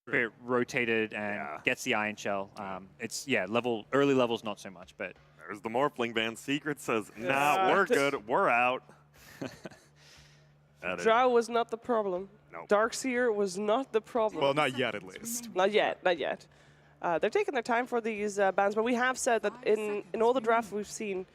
It rotated and gets the Iron Shell. It's, early levels not so much, but... There's the Morphling Band. Secret says, nah, we're good, we're out. Drow was not the problem. Nope. Darkseer was not the problem. Well, not yet, at least. Not yet, not yet. They're taking their time for these bans, but we have said that in all the drafts we've seen,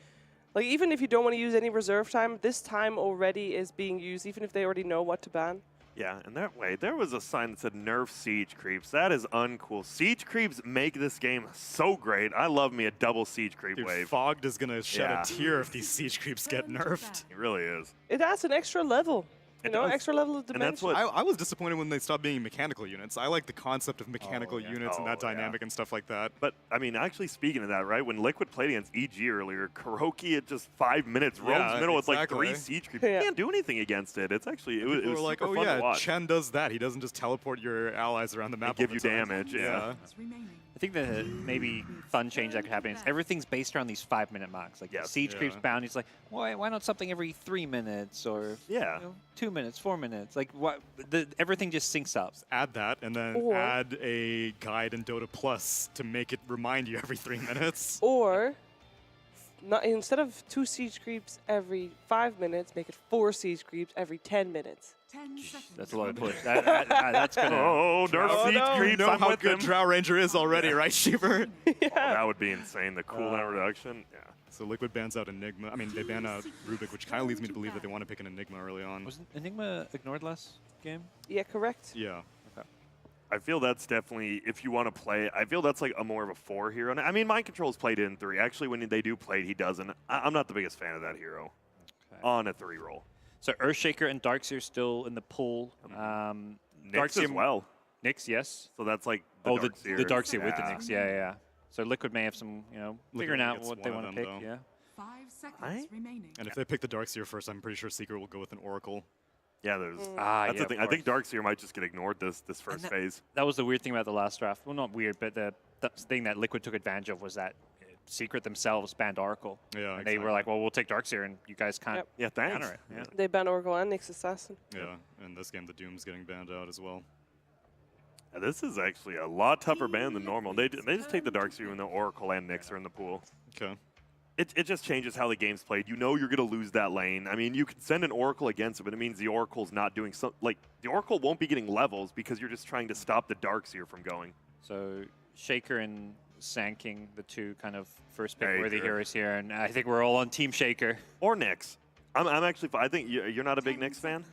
like even if you don't want to use any reserve time, this time already is being used, even if they already know what to ban. Yeah, and that way, there was a sign that said nerf siege creeps. That is uncool. Siege creeps make this game so great. I love me a double siege creep wave. Fogged is going to shed a tear if these siege creeps get nerfed. It really is. It adds an extra level. Extra level of dimension. And that's what I was disappointed when they stopped being mechanical units. I like the concept of mechanical units and that dynamic and stuff like that. But, I mean, actually speaking of that, right, when Liquid played against EG earlier, Kuroki at just 5 minutes roams middle with like 3 siege creeps. You can't do anything against it. It's actually, it was like, super fun to watch. Chen does that. He doesn't just teleport your allies around the map. Give you damage, I think the maybe fun change that could happen is everything's based around these 5-minute marks. Like siege creeps bound. He's like, why not something every 3 minutes or 2 minutes, 4 minutes? Like everything just syncs up. Just add that and then add a guide in Dota Plus to make it remind you every 3 minutes. Or instead of 2 siege creeps every 5 minutes, make it 4 siege creeps every 10 minutes. That's a lot of push. That's gonna. Nerf siege creeps. You know how good Drow Ranger is already, right, Sheeper? That would be insane. The cooldown reduction. Yeah. So Liquid bans out Enigma. I mean, they ban out Rubik, which kind of leads me to believe that they want to pick an Enigma early on. Was Enigma ignored last game? Yeah, correct. Yeah. Okay. I feel that's definitely, if you want to play, I feel that's like a more of a 4 hero. I mean, Mind Control's played in 3. Actually, when they do play it, he doesn't. I'm not the biggest fan of that hero on a 3 roll. So Earthshaker and Darkseer still in the pool. Nyx as well. Nyx, yes. So that's like the Darkseer with the Nyx. Yeah. So Liquid may have some, figuring out what they want to pick. Though. 5 seconds remaining. And if they pick the Darkseer first, I'm pretty sure Secret will go with an Oracle. Yeah, that's the thing. I think Darkseer might just get ignored this first phase. That was the weird thing about the last draft. Well, not weird, but the thing that Liquid took advantage of was that Secret themselves banned Oracle. Yeah, and they were like, well, we'll take Darkseer, and you guys can't counter it. Yeah. They banned Oracle and Nyx Assassin. Yeah, and this game, the Doom's getting banned out as well. Yeah, this is actually a lot tougher ban than normal. They just take the Darkseer when the Oracle and Nyx are in the pool. Okay. It just changes how the game's played. You know you're going to lose that lane. I mean, you can send an Oracle against it, but it means the Oracle's not doing something. Like, the Oracle won't be getting levels because you're just trying to stop the Darkseer from going. So, Shaker and Sanking, the two kind of first pick worthy heroes here, and I think we're all on Team Shaker. Or Nyx. I'm actually, I think you're not a big Nyx fan?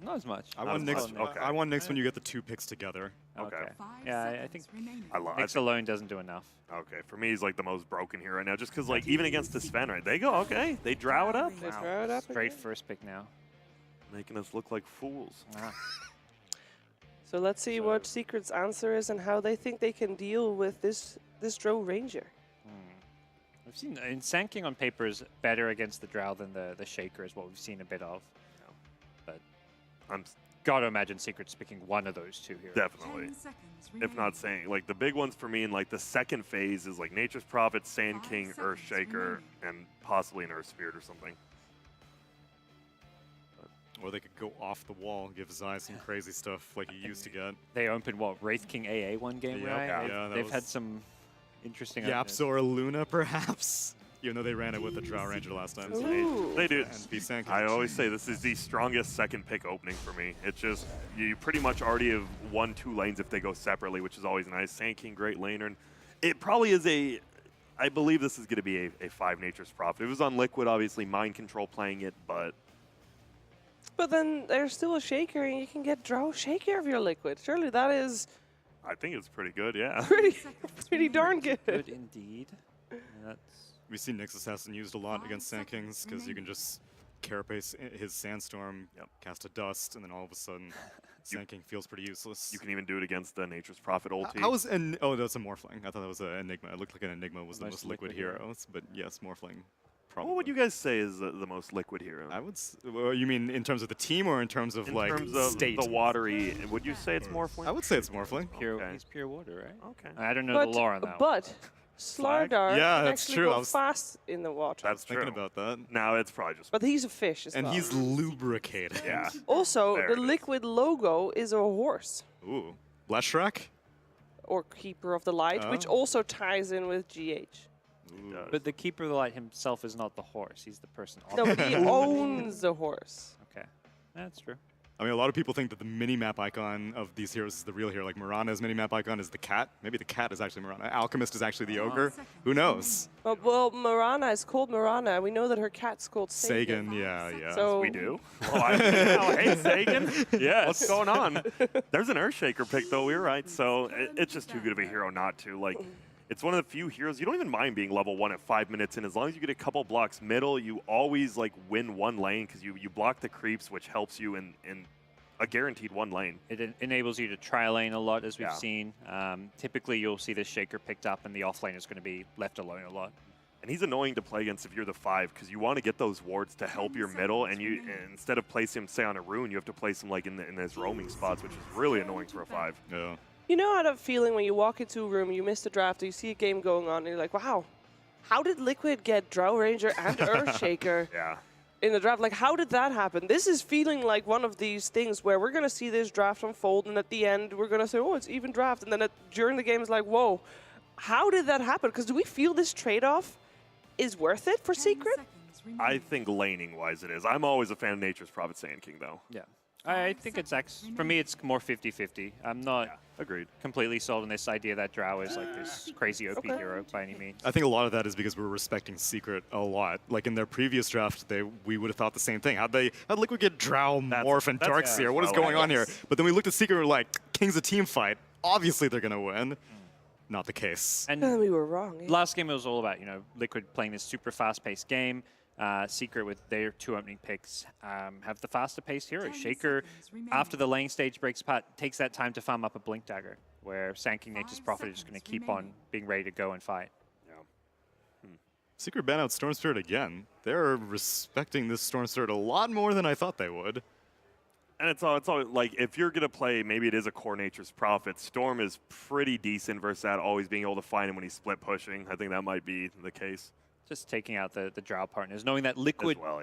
Not as much. I want Nyx when you get the 2 picks together. Okay. Yeah, I think Nyx alone doesn't do enough. Okay, for me, he's like the most broken here right now, just because like even against the Sven, right? They go, okay, they drow it up. They drow it up Straight again. first pick now. Making us look like fools. So let's see what Secret's answer is and how they think they can deal with this Drow Ranger. We've seen in Sanking on paper is better against the Drow than the Shaker is what we've seen a bit of. But I'm gotta imagine Secret's picking one of those two here. Definitely. If not saying, like the big ones for me in like the second phase is like Nature's Prophet, Sand King, Earthshaker, and possibly an Earth Spirit or something. Or they could go off the wall, give Zai some crazy stuff like he used to get. They opened what, Wraith King AA one game, right? Yeah, they've had some interesting. Yapzor Luna, perhaps. Even though they ran it with the Drow Ranger last time. They do. And I always say this is the strongest second pick opening for me. It's just, you pretty much already have won 2 lanes if they go separately, which is always nice. Sand King, great laner. And it probably is I believe this is going to be a 5 Nature's Prophet. It was on Liquid, obviously, Mind Control playing it, but... But then there's still a Shaker, and you can get Drow Shaker of your Liquid. Surely that is... I think it's pretty good, yeah. Pretty darn good. Good indeed. We see Nyx Assassin used a lot against Sand Kings because you can just carapace his Sandstorm, cast a Dust, and then all of a sudden Sand King feels pretty useless. You can even do it against the Nature's Prophet ulti. How was oh, that's a Morphling. I thought that was an Enigma. It looked like an Enigma was the most liquid hero, but yes, Morphling. Probably. What would you guys say is the most liquid hero? I would. Well, you mean in terms of the team or in terms of in terms of state? The watery. Would you say it's Morphling? I would say it's Morphling. He's pure water, right? Okay. I don't know the lore on that. But Slardar can actually go fast in the water. That's true. Thinking about that. No, it's probably just... But he's a fish as well. And he's lubricated. Yeah. Also, the Liquid logo is a horse. Ooh. Leshrac? Or Keeper of the Light, which also ties in with GH. But the Keeper of the Light himself is not the horse. He's the person. No, but he owns the horse. Okay, that's true. I mean, a lot of people think that the mini-map icon of these heroes is the real hero. Like, Mirana's mini-map icon is the cat. Maybe the cat is actually Mirana. Alchemist is actually the ogre. Who knows? Well, Mirana is called Mirana. We know that her cat's called Sagan. Sagan, yeah. So We do? Hey, Sagan. Yes. What's going on? There's an Earthshaker pick, though. We're right. So it's just too good of a hero not to. Like, it's one of the few heroes you don't even mind being level 1 at 5 minutes in. As long as you get a couple blocks middle, you always like win one lane because you block the creeps, which helps you in a guaranteed one lane. It enables you to tri-lane a lot, as we've seen. Typically, you'll see this Shaker picked up, and the offlane is going to be left alone a lot. And he's annoying to play against if you're the 5, because you want to get those wards to help your middle, and instead of placing him, say, on a rune, you have to place him like in his roaming spots, which is really annoying for a 5. Yeah. you know how that feeling when you walk into a room, you miss the draft, you see a game going on, and you're like, wow, how did Liquid get Drow Ranger and Earthshaker in the draft? Like, how did that happen? This is feeling like one of these things where we're going to see this draft unfold, and at the end, we're going to say, oh, it's even draft. And then during the game, it's like, whoa, how did that happen? Because do we feel this trade-off is worth it for Secret? I think laning-wise it is. I'm always a fan of Nature's Prophet Sand King, though. Yeah. I think it's for me, it's more 50-50. I'm not agreed completely sold on this idea that Drow is like this crazy OP hero by any means. I think a lot of that is because we're respecting Secret a lot. Like in their previous draft, we would have thought the same thing. How'd Liquid get Drow, Morph, and Darkseer? What is going on here? But then we looked at Secret and we're like, King's a team fight. Obviously they're going to win. Not the case. And we were wrong. Yeah. Last game it was all about, Liquid playing this super fast-paced game. Secret with their 2 opening picks have the faster paced hero. Shaker, after the lane stage breaks apart, takes that time to farm up a Blink Dagger, where Sand King Nature's Prophet is just going to keep on being ready to go and fight. Secret ban out Storm Spirit again. They're respecting this Storm Spirit a lot more than I thought they would. And it's all like, if you're going to play, maybe it is a core Nature's Prophet, Storm is pretty decent versus that, always being able to find him when he's split pushing. I think that might be the case. Just taking out the Drow partners, knowing that Liquid, as well,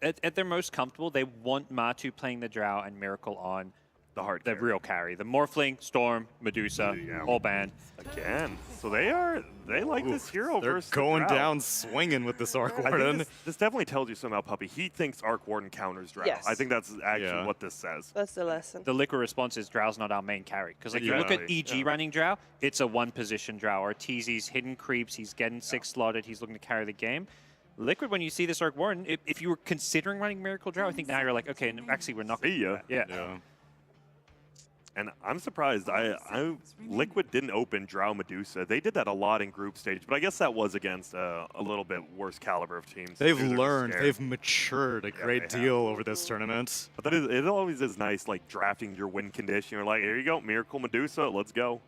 at their most comfortable, they want Matu playing the Drow and Miracle on the real carry. The Morphling, Storm, Medusa, all banned. Again. So they like this hero They're versus going the Drow. down swinging with this Arc I Warden. think this definitely tells you something about Puppy. He thinks Arc Warden counters Drow. Yes. I think that's actually what this says. That's the lesson. The Liquid response is Drow's not our main carry. Because like you look at EG running Drow, it's a one-position Drow. Or TZ's hidden creeps, he's getting 6 slotted, he's looking to carry the game. Liquid, when you see this Arc Warden, if you were considering running Miracle Drow, I think now you're like, okay, actually we're not going to do that. Yeah. And I'm surprised. Liquid didn't open Drow Medusa. They did that a lot in group stage, but I guess that was against a little bit worse caliber of teams. They've learned. They've matured a great deal over this tournament. But it always is nice, like drafting your win condition. You're like, here you go, Miracle Medusa, let's go.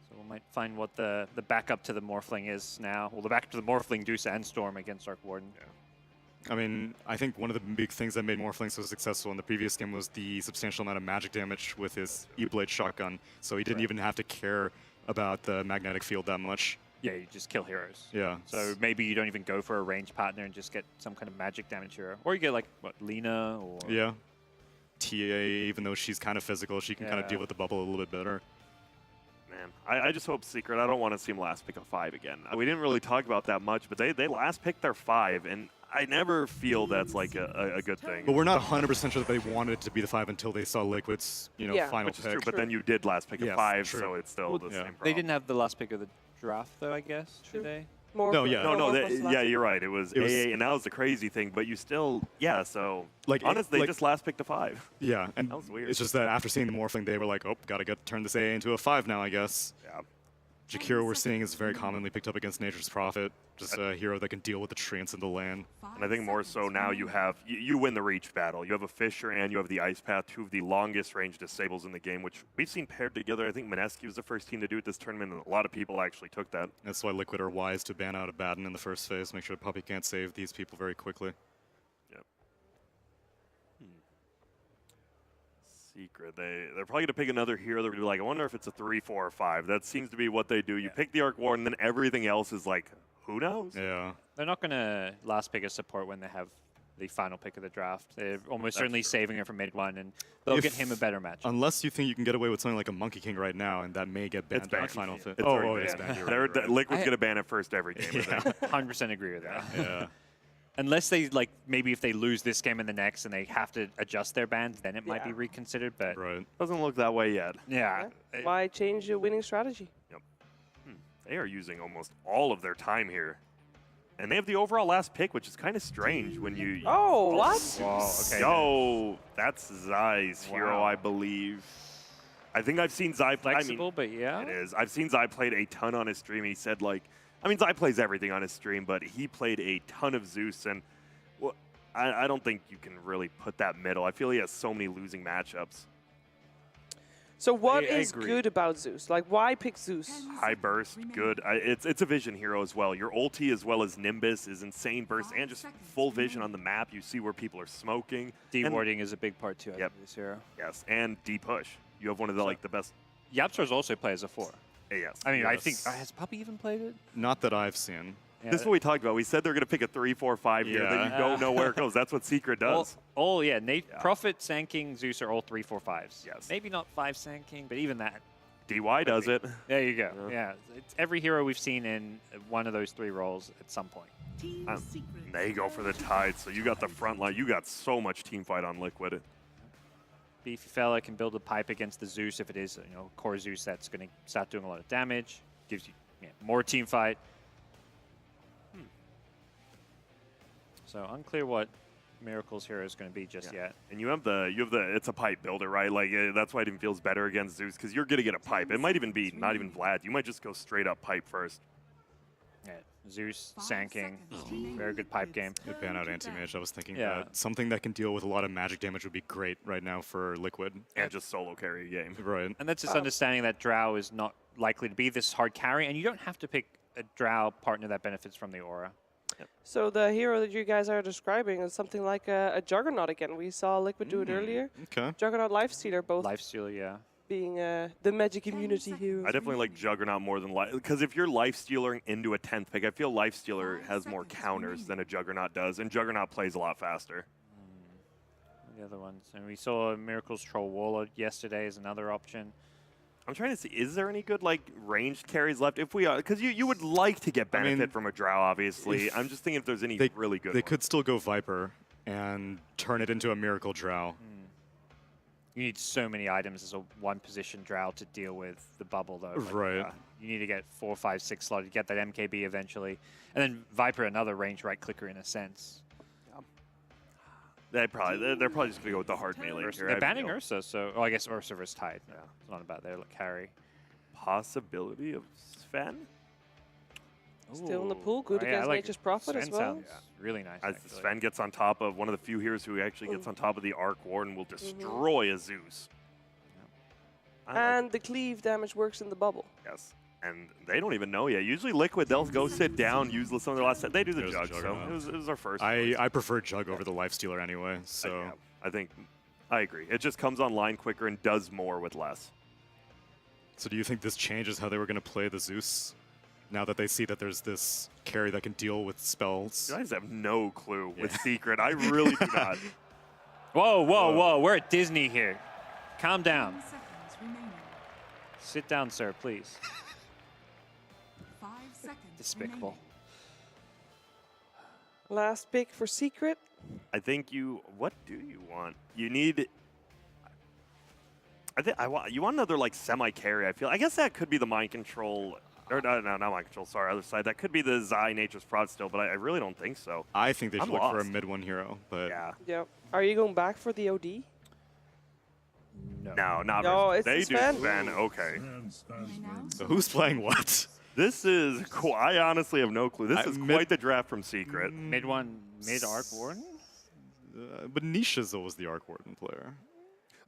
So we might find what the backup to the Morphling is now. Well, the backup to the Morphling, Medusa, and Storm against Arc Warden. I mean, I think one of the big things that made Morphling so successful in the previous game was the substantial amount of magic damage with his E-Blade shotgun. So he didn't even have to care about the magnetic field that much. Yeah, you just kill heroes. Yeah. So maybe you don't even go for a ranged partner and just get some kind of magic damage hero. Or you get like, what, Lina or... Yeah. TA, even though she's kind of physical, she can kind of deal with the bubble a little bit better. Man, I just hope Secret, I don't want to see him last pick a 5 again. We didn't really talk about that much, but they last picked their 5, and I never feel that's like a good thing. But we're not 100% sure that they wanted it to be the 5 until they saw Liquid's, final which is pick. true, but then you did last pick a 5, so it's still the same problem. They didn't have the last pick of the draft, though, I guess, did they? No, you're right. It was AA, and that was the crazy thing. But you still, so honestly, they just last picked a 5. Yeah, and that was weird. It's just that after seeing the Morphling, they were like, oh, gotta turn this AA into a 5 now, I guess. Yeah. Jakiro, we're seeing, is very commonly picked up against Nature's Prophet. Just a hero that can deal with the treants in the lane. And I think more so now you win the reach battle. You have a Fisher and you have the Ice Path, 2 of the longest range disables in the game, which we've seen paired together. I think Mineski was the first team to do it this tournament, and a lot of people actually took that. That's why Liquid are wise to ban out Abaddon in the first phase, make sure Puppy can't save these people very quickly. Yep. Secret. They're probably going to pick another hero. They're going to be like, I wonder if it's a 3, 4, or 5. That seems to be what they do. You pick the Arc Warden, and then everything else is like, who knows? Yeah. They're not going to last pick a support when they have the final pick of the draft. They're almost certainly saving it for mid one, and they'll get him a better match. Unless you think you can get away with something like a Monkey King right now, and that may get banned by Final 5. It's banned. Liquid's going to ban it first every game. 100% agree with that. Yeah. Unless they, like, maybe if they lose this game and the next and they have to adjust their bans, then it might be reconsidered, but... Right. Doesn't look that way yet. Yeah. Why change your winning strategy? Yep. They are using almost all of their time here. And they have the overall last pick, which is kind of strange when you... Oh, what? Whoa, okay. Oh, that's Zai's hero, I believe. I think I've seen Zai... Flexible, but yeah. It is. I've seen Zai played a ton on his stream. He said, like... I mean, Zai plays everything on his stream, but he played a ton of Zeus, and well, I don't think you can really put that middle. I feel he has so many losing matchups. So what I is agree. good about Zeus? Like, why pick Zeus? High burst, good. It's a vision hero as well. Your ulti as well as Nimbus is insane burst and just full vision on the map. You see where people are smoking. D-warding is a big part, too, I Yep. think, this hero. Yes, and D-push. You have one of the, like, the best... Yapstars also play as a 4. Yes. I mean, I Yes. think... has Puppy even played it? Not that I've seen. Yeah, This is what we talked about. We said they're going to pick a 3-4-5 here. Then you Yeah. don't know where it goes. That's what Secret does. Prophet, Sand King, Zeus are all 3-4-5s. Yes. Maybe not 5 Sand King, but even that. DY does it. There you go. Yeah. It's every hero we've seen in one of those 3 roles at some point. Team Secret. They go for the Tide, so you got the front line. You got so much team fight on Liquid. Beefy fella can build a pipe against the Zeus if it is, core Zeus that's going to start doing a lot of damage. Gives you more team fight. So unclear what Miracle's hero is going to be just yet. And you have the it's a pipe builder, right? Like that's why it even feels better against Zeus because you're going to get a pipe. It might even be not even Vlad. You might just go straight up pipe first. Yeah, Zeus, 5 Sand King, seconds remaining. very good pipe game. Good ban out anti-mage. I was thinking Yeah. that something that can deal with a lot of magic damage would be great right now for Liquid. And just solo carry a game. Right. And that's just understanding that Drow is not likely to be this hard carry, and you don't have to pick a Drow partner that benefits from the aura. So the hero that you guys are describing is something like a Juggernaut again. We saw Liquid do it earlier. Okay. Juggernaut, Lifestealer, both Lifesteal, yeah. being the magic immunity hero. I definitely like Juggernaut more than Life because if you're Lifestealing into a 10th pick, I feel Lifestealer has more counters than a Juggernaut does, and Juggernaut plays a lot faster. The other ones. And we saw Miracle's Troll Warlord yesterday as another option. I'm trying to see, is there any good like ranged carries left? If we because you would like to get benefit from a Drow, obviously. I'm just thinking if there's any really good. They ones. could still go Viper and turn it into a Miracle Drow. You need so many items as a one-position Drow to deal with the bubble, though. Like, Right. you need to get 4, 5, 6 slotted, get that MKB eventually. And then Viper, another range right-clicker in a sense. they're probably just gonna go with the hard melee here. They're I banning feel. Ursa, so... Oh, I guess Ursa versus Tide. Yeah. It's not about their carry. Possibility of Sven. Still in the pool, good yeah, against I like Nature's Prophet as Sven well. sounds really nice, As actually. Sven gets on top of one of the few heroes who actually gets on top of the Arc Warden will destroy a Zeus. I like And the cleave damage works in the bubble. Yes. And they don't even know yet. Usually Liquid, they'll go sit down, use some of their last set. They do the There's Jug, the so Juggernaut. it was our first choice. I prefer Jug over the Lifestealer anyway, so... Yeah, I think, I agree. It just comes online quicker and does more with less. So do you think this changes how they were going to play the Zeus? Now that they see that there's this carry that can deal with spells? You guys have no clue with Secret. I really do not. Whoa. We're at Disney here. Calm down. 10 seconds remaining. Sit down, sir, please. 5 seconds Despicable. Last pick for Secret. I think what do you want? You need, you want another like semi-carry, I feel. I guess that could be the Mind Control, or no, not Mind Control, sorry, other side. That could be the Zai Nature's Prod still, but I really don't think so. I think they should I'm look for a lost. mid-one hero, but... Yeah. Yep. Are you going back for the OD? No, not No, versus- it's they the do Sven. Sven. Okay. So who's playing what? This is cool. I honestly have no clue. This is quite the draft from Secret. Mid Arc Warden? But Nisha's always the Arc Warden player.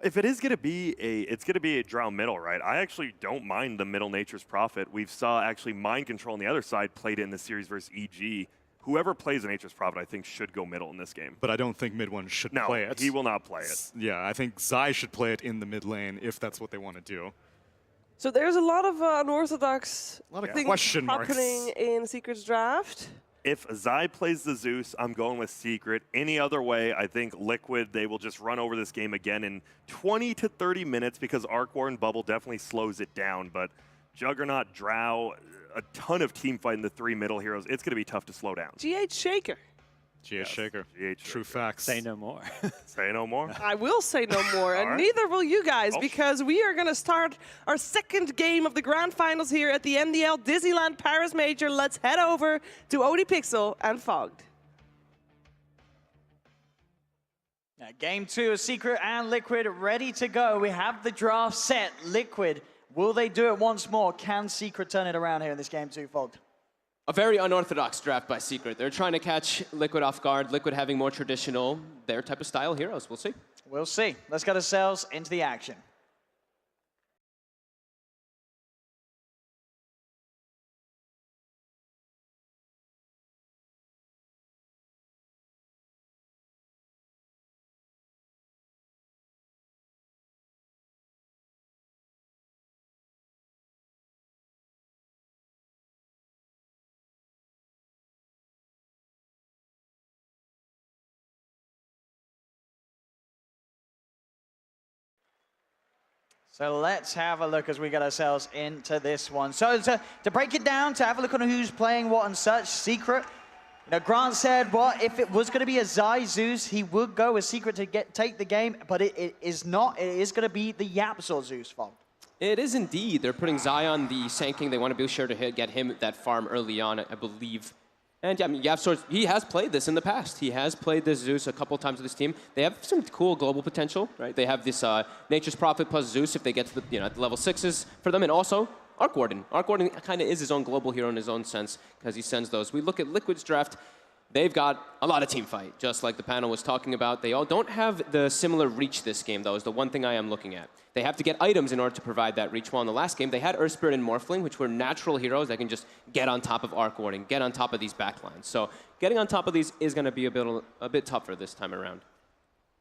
If it is going to be a Drow middle, right? I actually don't mind the middle Nature's Prophet. We've saw actually Mind Control on the other side played it in the series versus EG. Whoever plays a Nature's Prophet, I think, should go middle in this game. But I don't think mid-one should No, play it. he will not play it. Yeah, I think Zai should play it in the mid lane if that's what they want to do. So there's a lot of unorthodox A lot of things question marks. happening in Secret's draft. If Zai plays the Zeus, I'm going with Secret. Any other way, I think Liquid, they will just run over this game again in 20 to 30 minutes because Arc War and Bubble definitely slows it down. But Juggernaut, Drow, a ton of team fight in the 3 middle heroes. It's going to be tough to slow down. GH Shaker. GH Shaker. GH True facts. Say no more. Say no more. I will say no more, and right. neither will you guys, because we are going to start our second game of the Grand Finals here at the MDL Disneyland Paris Major. Let's head over to ODPixel and Fogged. Now, game 2 of Secret and Liquid ready to go. We have the draft set. Liquid, will they do it once more? Can Secret turn it around here in this game 2, Fogged? A very unorthodox draft by Secret. They're trying to catch Liquid off guard, Liquid having more traditional, their type of style heroes. We'll see. We'll see. Let's get ourselves into the action. So let's have a look as we get ourselves into this one. So to break it down, to have a look on who's playing what and such, Secret. You know, Grant said, what if it was going to be a Zai Zeus, he would go with Secret to take the game, but it is not. It is going to be the Yapzor Zeus fault. It is indeed. They're putting Zai on the Sanking. They want to be sure to get him that farm early on, I believe. And yeah, I mean, Yapzor, he has played this in the past. He has played this Zeus a couple times with his team. They have some cool global potential, right? They have this Nature's Prophet plus Zeus if they get to the, the level 6s for them, and also Arc Warden. Arc Warden kind of is his own global hero in his own sense because he sends those. We look at Liquid's draft. They've got a lot of team fight, just like the panel was talking about. They all don't have the similar reach this game, though, is the one thing I am looking at. They have to get items in order to provide that reach. While in the last game, they had Earth Spirit and Morphling, which were natural heroes that can just get on top of Arc Warding, get on top of these backlines. So getting on top of these is going to be a bit tougher this time around.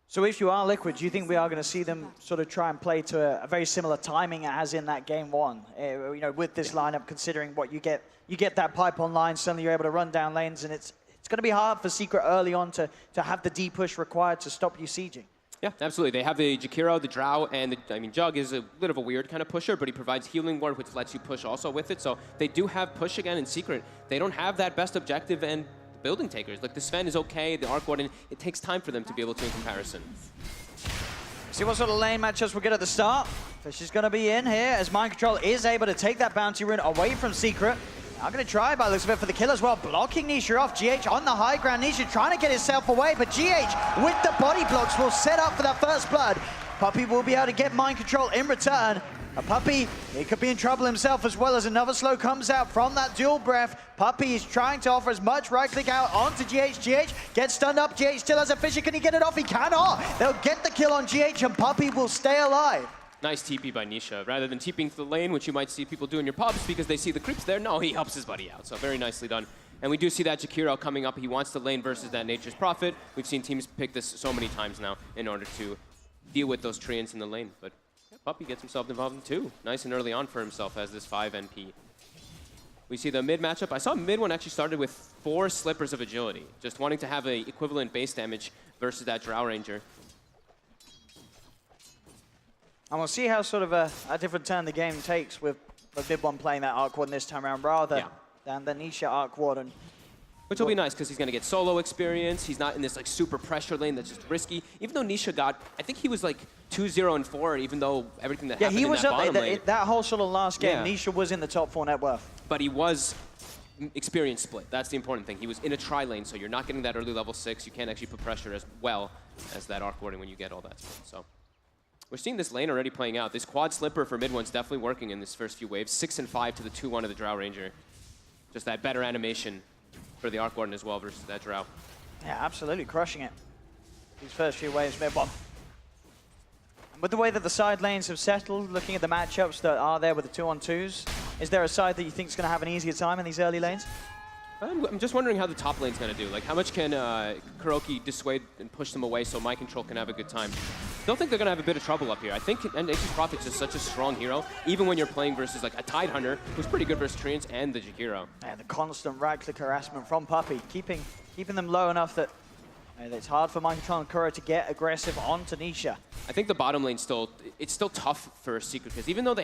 So if you are Liquid, do you think we are going to see them sort of try and play to a very similar timing as in that game 1? You know, with this lineup, considering what you get that pipe online, suddenly you're able to run down lanes, and it's going to be hard for Secret early on to have the D push required to stop you sieging. Yeah, absolutely. They have the Jakiro, the Drow, and Jug is a bit of a weird kind of pusher, but he provides Healing Ward, which lets you push also with it. So they do have push again in Secret. They don't have that best objective and building takers. Like the Sven is okay, the Arc Warden, it takes time for them to be able to in comparison. See what sort of lane matchups we'll get at the start. Fish is going to be in here as Mind Control is able to take that bounty rune away from Secret. I'm going to try by the looks of it for the kill as well, blocking Nisha off. GH on the high ground. Nisha trying to get himself away, but GH with the body blocks will set up for that first blood. Puppey will be able to get Mind Control in return. A Puppey, he could be in trouble himself as well as another slow comes out from that dual breath. Puppey is trying to offer as much right click out onto GH. GH gets stunned up. GH still has a Fisher. Can he get it off? He cannot. They'll get the kill on GH and Puppey will stay alive. Nice TP by Nisha. Rather than TPing to the lane, which you might see people do in your pubs because they see the creeps there, no, he helps his buddy out. So very nicely done. And we do see that Jakiro coming up. He wants to lane versus that Nature's Prophet. We've seen teams pick this so many times now in order to deal with those treants in the lane. But yeah, Puppey gets himself involved in 2. Nice and early on for himself as this 5 NP. We see the mid matchup. I saw mid one actually started with 4 slippers of agility, just wanting to have an equivalent base damage versus that Drow Ranger. And we'll see how sort of a different turn the game takes with mid one playing that Arc Warden this time around rather than the Nisha Arc Warden. Which will be nice because he's going to get solo experience. He's not in this like super pressure lane that's just risky. Even though Nisha got, I think he was like 2-0 and 4, even though everything that happened he in was that up bottom lane. That whole sort of last game, Nisha was in the top 4 net worth. But he was experience split. That's the important thing. He was in a tri lane, so you're not getting that early level 6. You can't actually put pressure as well as that Arc Warden when you get all that split. So we're seeing this lane already playing out. This quad slipper for mid one's definitely working in this first few waves. 6 and 5 to the 2-1 of the Drow Ranger. Just that better animation for the Arc Warden as well versus that Drow. Yeah, absolutely crushing it. These first few waves mid one. And with the way that the side lanes have settled, looking at the matchups that are there with the 2-on-2s, is there a side that you think is going to have an easier time in these early lanes? I'm just wondering how the top lane's going to do. Like, how much can Kuroki dissuade and push them away so Mind Control can have a good time? still think they're going to have a bit of trouble up here. I think Nature's Prophet's just such a strong hero, even when you're playing versus like a Tidehunter, who's pretty good versus Treants and the Jakiro. And the constant right-click harassment from Puppey, keeping them low enough that it's hard for Mind and Kuro to get aggressive on Tanisha. I think the bottom lane it's still tough for Secret, because even though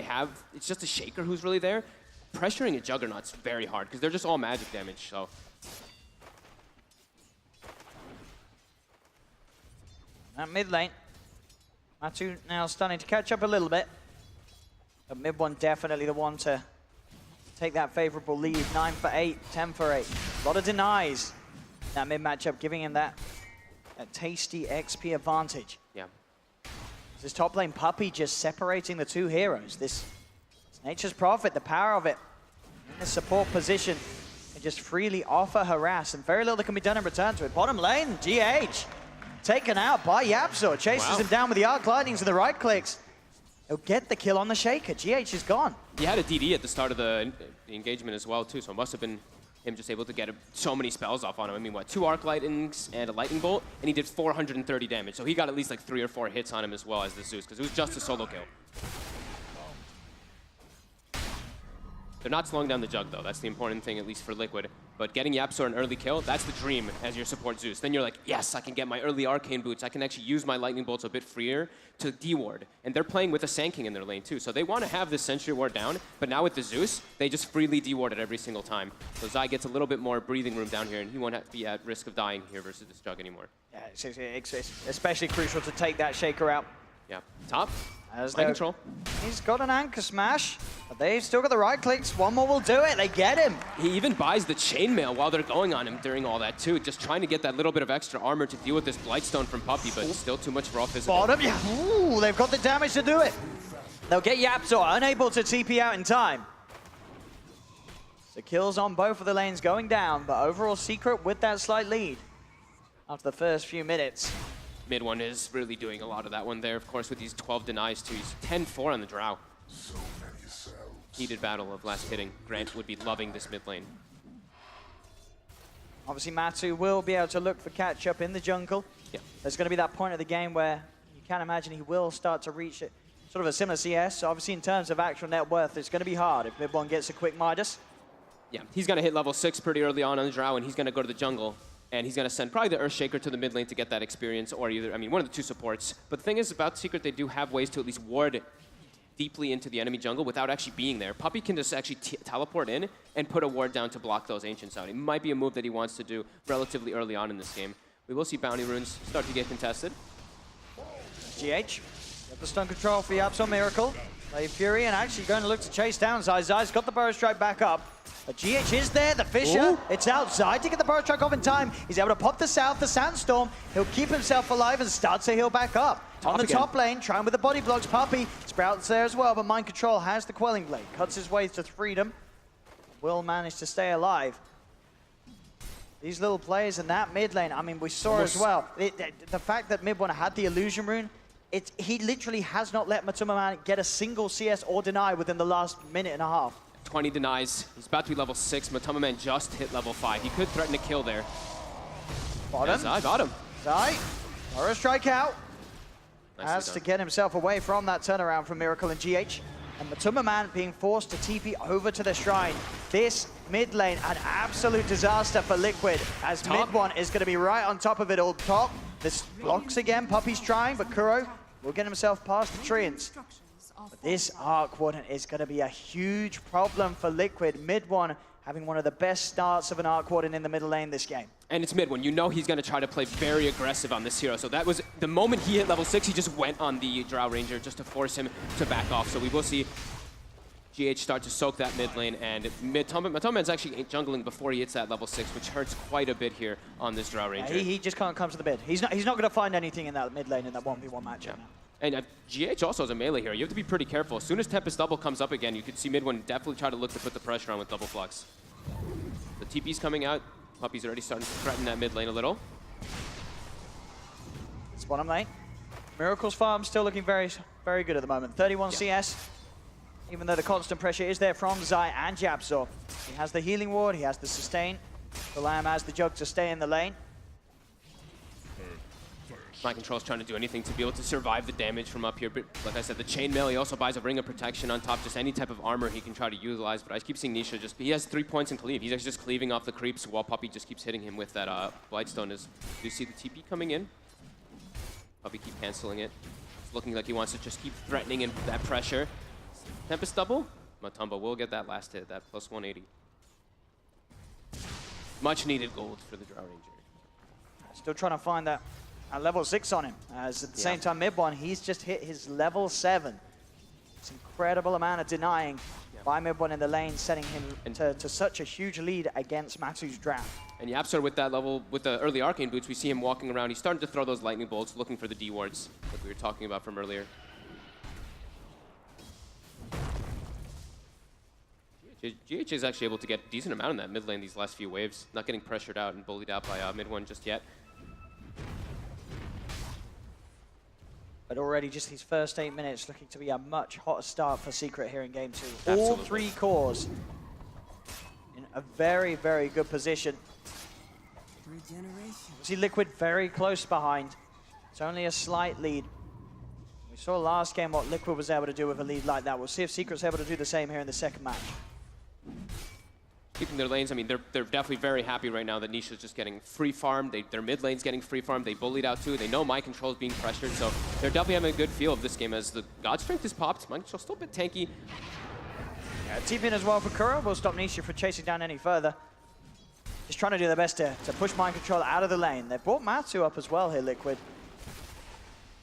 it's just a Shaker who's really there, pressuring a Juggernaut's very hard, because they're just all magic damage, so. That mid lane, Matu now starting to catch up a little bit. But mid one definitely the one to take that favorable lead. 9 for 8, 10 for 8. A lot of denies. That mid matchup giving him that tasty XP advantage. Yeah. This top lane Puppey just separating the two heroes. This Nature's Prophet, the power of it in the support position, and just freely offer harass, and very little that can be done in return to it. Bottom lane, GH taken out by Yapzor. Chases him down with the arc lightnings and the right clicks. He'll get the kill on the Shaker. GH is gone. He had a DD at the start of the engagement as well, too, so it must have been him just able to get so many spells off on him. I mean, what, 2 arc lightnings and a lightning bolt, and he did 430 damage. So he got at least like 3 or 4 hits on him as well as the Zeus, because it was just a solo kill. They're not slowing down the Jug, though. That's the important thing, at least for Liquid. But getting Yapzor an early kill, that's the dream as your support Zeus. Then you're like, yes, I can get my early Arcane Boots. I can actually use my Lightning Bolts a bit freer to deward. And they're playing with a Sand King in their lane, too. So they want to have this Sentry Ward down, but now with the Zeus, they just freely deward it every single time. So Zai gets a little bit more breathing room down here, and he won't be at risk of dying here versus this Jug anymore. Yeah, it's especially crucial to take that Shaker out. Yeah. Top. As Mind control. He's got an anchor smash, but they've still got the right clicks. One more will do it. They get him. He even buys the chainmail while they're going on him during all that too, just trying to get that little bit of extra armor to deal with this Blightstone from Puppey, but still too much raw physical. Bottom, yeah. Ooh, they've got the damage to do it. They'll get Yapzor, unable to TP out in time. So kills on both of the lanes going down, but overall Secret with that slight lead after the first few minutes. Mid one is really doing a lot of that one there, of course, with these 12 denies too. He's 10-4 on the Drow. Heated battle of last hitting. Grant would be loving this mid lane. Obviously, Matu will be able to look for catch-up in the jungle. Yeah. There's going to be that point of the game where you can imagine he will start to reach it, sort of a similar CS. So obviously, in terms of actual net worth, it's going to be hard if mid one gets a quick Midas. Yeah, he's going to hit level 6 pretty early on the Drow, and he's going to go to the jungle. And he's going to send probably the Earthshaker to the mid lane to get that experience, or either, I mean, one of the two supports. But the thing is, about Secret, they do have ways to at least ward deeply into the enemy jungle without actually being there. Puppey can just actually teleport in and put a ward down to block those Ancients out. It might be a move that he wants to do relatively early on in this game. We will see Bounty Runes start to get contested. GH, got the stun control for Yapzor Miracle. Play Fury, and actually going to look to chase down Zai. Zai's got the Burrow Strike back up. But GH is there, the Fissure, it's outside to get the Burrow Strike off in time. He's able to pop the South, the Sandstorm. He'll keep himself alive and start to heal back up. On the top lane, trying with the body blocks, Puppey. Sprout's there as well, but Mind Control has the Quelling Blade. Cuts his way to freedom. Will manage to stay alive. These little players in that mid lane, I mean, we saw as well. The fact that mid one had the Illusion Rune, he literally has not let Matuma get a single CS or deny within the last minute and a half. 20 denies. He's about to be level 6. Matuma Man just hit level 5. He could threaten a kill there. Bottom. Zai got him. Zai, Burrow Strike out. Nicely Has done. to get himself away from that turnaround from Miracle and GH. And Matuma Man being forced to TP over to the Shrine. This mid lane, an absolute disaster for Liquid, as mid one is going to be right on top of it all. Top, this blocks again. Puppey's trying, but Kuro will get himself past the Treants. But this Arc Warden is going to be a huge problem for Liquid. Mid one having one of the best starts of an Arc Warden in the middle lane this game. And it's mid one. You know he's going to try to play very aggressive on this hero. So that was the moment he hit level 6, he just went on the Drow Ranger just to force him to back off. So we will see GH start to soak that mid lane, and Matoman's actually jungling before he hits that level 6, which hurts quite a bit here on this Drow Ranger. He just can't come to the mid. He's not going to find anything in that mid lane in that 1v1 matchup. And GH also has a melee here. You have to be pretty careful. As soon as Tempest Double comes up again, you could see mid one definitely try to look to put the pressure on with Double Flux. The TP's coming out. Puppey's already starting to threaten that mid lane a little. It's bottom lane. Miracle's farm still looking very, very good at the moment. 31 CS. Even though the constant pressure is there from Zai and Yapzor. He has the healing ward, he has the sustain. The Lamb has the Jug to stay in the lane. Mind Control's trying to do anything to be able to survive the damage from up here. But like I said, the chainmail, he also buys a ring of protection on top, just any type of armor he can try to utilize. But I keep seeing Nisha he has 3 points in cleave. He's just cleaving off the creeps while Puppey just keeps hitting him with that Blightstone. Do you see the TP coming in? Puppey keep canceling it. It's looking like he wants to just keep threatening and that pressure. Tempest double? Matumba will get that last hit, that plus 180. Much needed gold for the Drow Ranger. Still trying to find that level 6 on him. As at the same time, mid one, he's just hit his level 7. It's incredible amount of denying by mid one in the lane, setting him to such a huge lead against Matu's draft. And Yapstar with that level, with the early Arcane Boots, we see him walking around. He's starting to throw those lightning bolts, looking for the D wards that we were talking about from earlier. GH is actually able to get a decent amount in that mid lane these last few waves. Not getting pressured out and bullied out by mid one just yet. But already just his first 8 minutes looking to be a much hotter start for Secret here in game 2. Absolutely. All 3 cores in a very, very good position. See Liquid very close behind. It's only a slight lead. We saw last game what Liquid was able to do with a lead like that. We'll see if Secret's able to do the same here in the second match. Keeping their lanes, I mean, they're definitely very happy right now that Nisha's just getting free farmed. Their mid lane's getting free farmed. They bullied out too. They know Mind Control's being pressured, so they're definitely having a good feel of this game as the God Strength is popped. Mind Control's still a bit tanky. Yeah, TP in as well for Kura. Will stop Nisha from chasing down any further. Just trying to do their best to push Mind Control out of the lane. They've brought Matu up as well here, Liquid.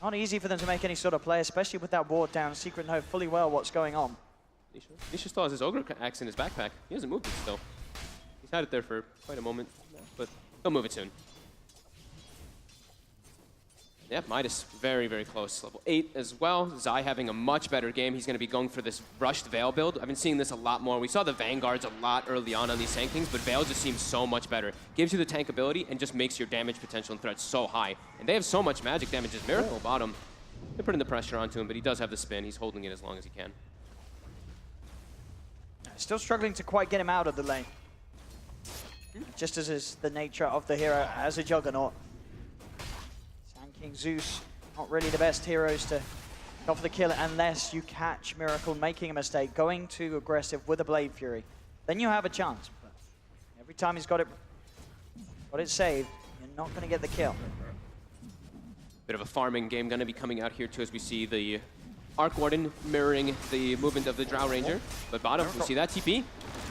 Not easy for them to make any sort of play, especially with that ward down. Secret know fully well what's going on. Nisha still has his Ogre axe in his backpack. He hasn't moved it still. He's had it there for quite a moment, but he'll move it soon. Yeah, Midas very, very close. Level 8 as well. Zai having a much better game. He's going to be going for this rushed Veil build. I've been seeing this a lot more. We saw the Vanguards a lot early on these Sand Kings, but Veil just seems so much better. Gives you the tank ability and just makes your damage potential and threat so high. And they have so much magic damage. As Miracle bottom, they're putting the pressure onto him, but he does have the spin. He's holding it as long as he can. Still struggling to quite get him out of the lane. Just as is the nature of the hero as a Juggernaut. Sand King Zeus, not really the best heroes to go for the kill unless you catch Miracle making a mistake, going too aggressive with a Blade Fury. Then you have a chance. But every time he's got it saved, you're not going to get the kill. Bit of a farming game going to be coming out here too as we see the Arc Warden mirroring the movement of the Drow Ranger. But bottom, we see that TP.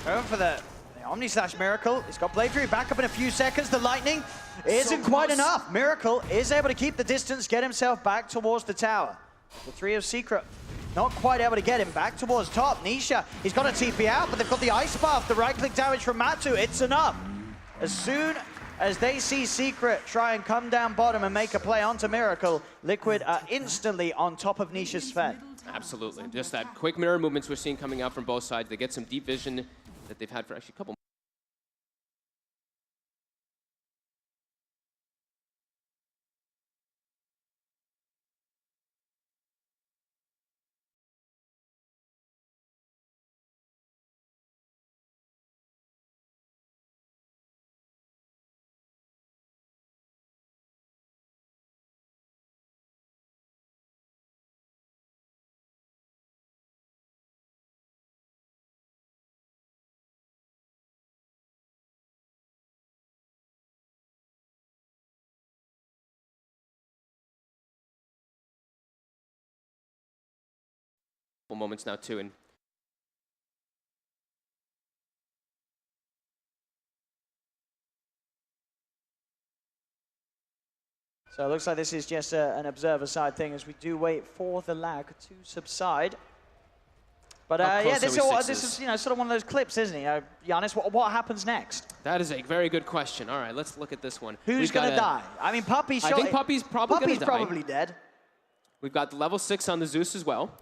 Going for the Omni Slash Miracle. He's got Blade Fury back up in a few seconds. The lightning isn't quite enough. Miracle is able to keep the distance, get himself back towards the tower. The 3 of Secret not quite able to get him back towards top. Nisha, he's got a TP out, but they've got the Ice Buff. The right-click damage from Matu, it's enough. As soon as they see Secret try and come down bottom and make a play onto Miracle, Liquid are instantly on top of Nisha's Sphere. Absolutely. Just that quick mirror movements we're seeing coming out from both sides. They get some deep vision that they've had for actually a couple moments now too. And so it looks like this is just an observer side thing as we do wait for the lag to subside. But yeah, this is you know sort of one of those clips, isn't it? Giannis, what happens next? that is a very good question. All right, let's look at this one. Who's going to die? I mean, Puppey. I think Puppey's probably going to die. Probably dead. We've got the level 6 on the Zeus as well.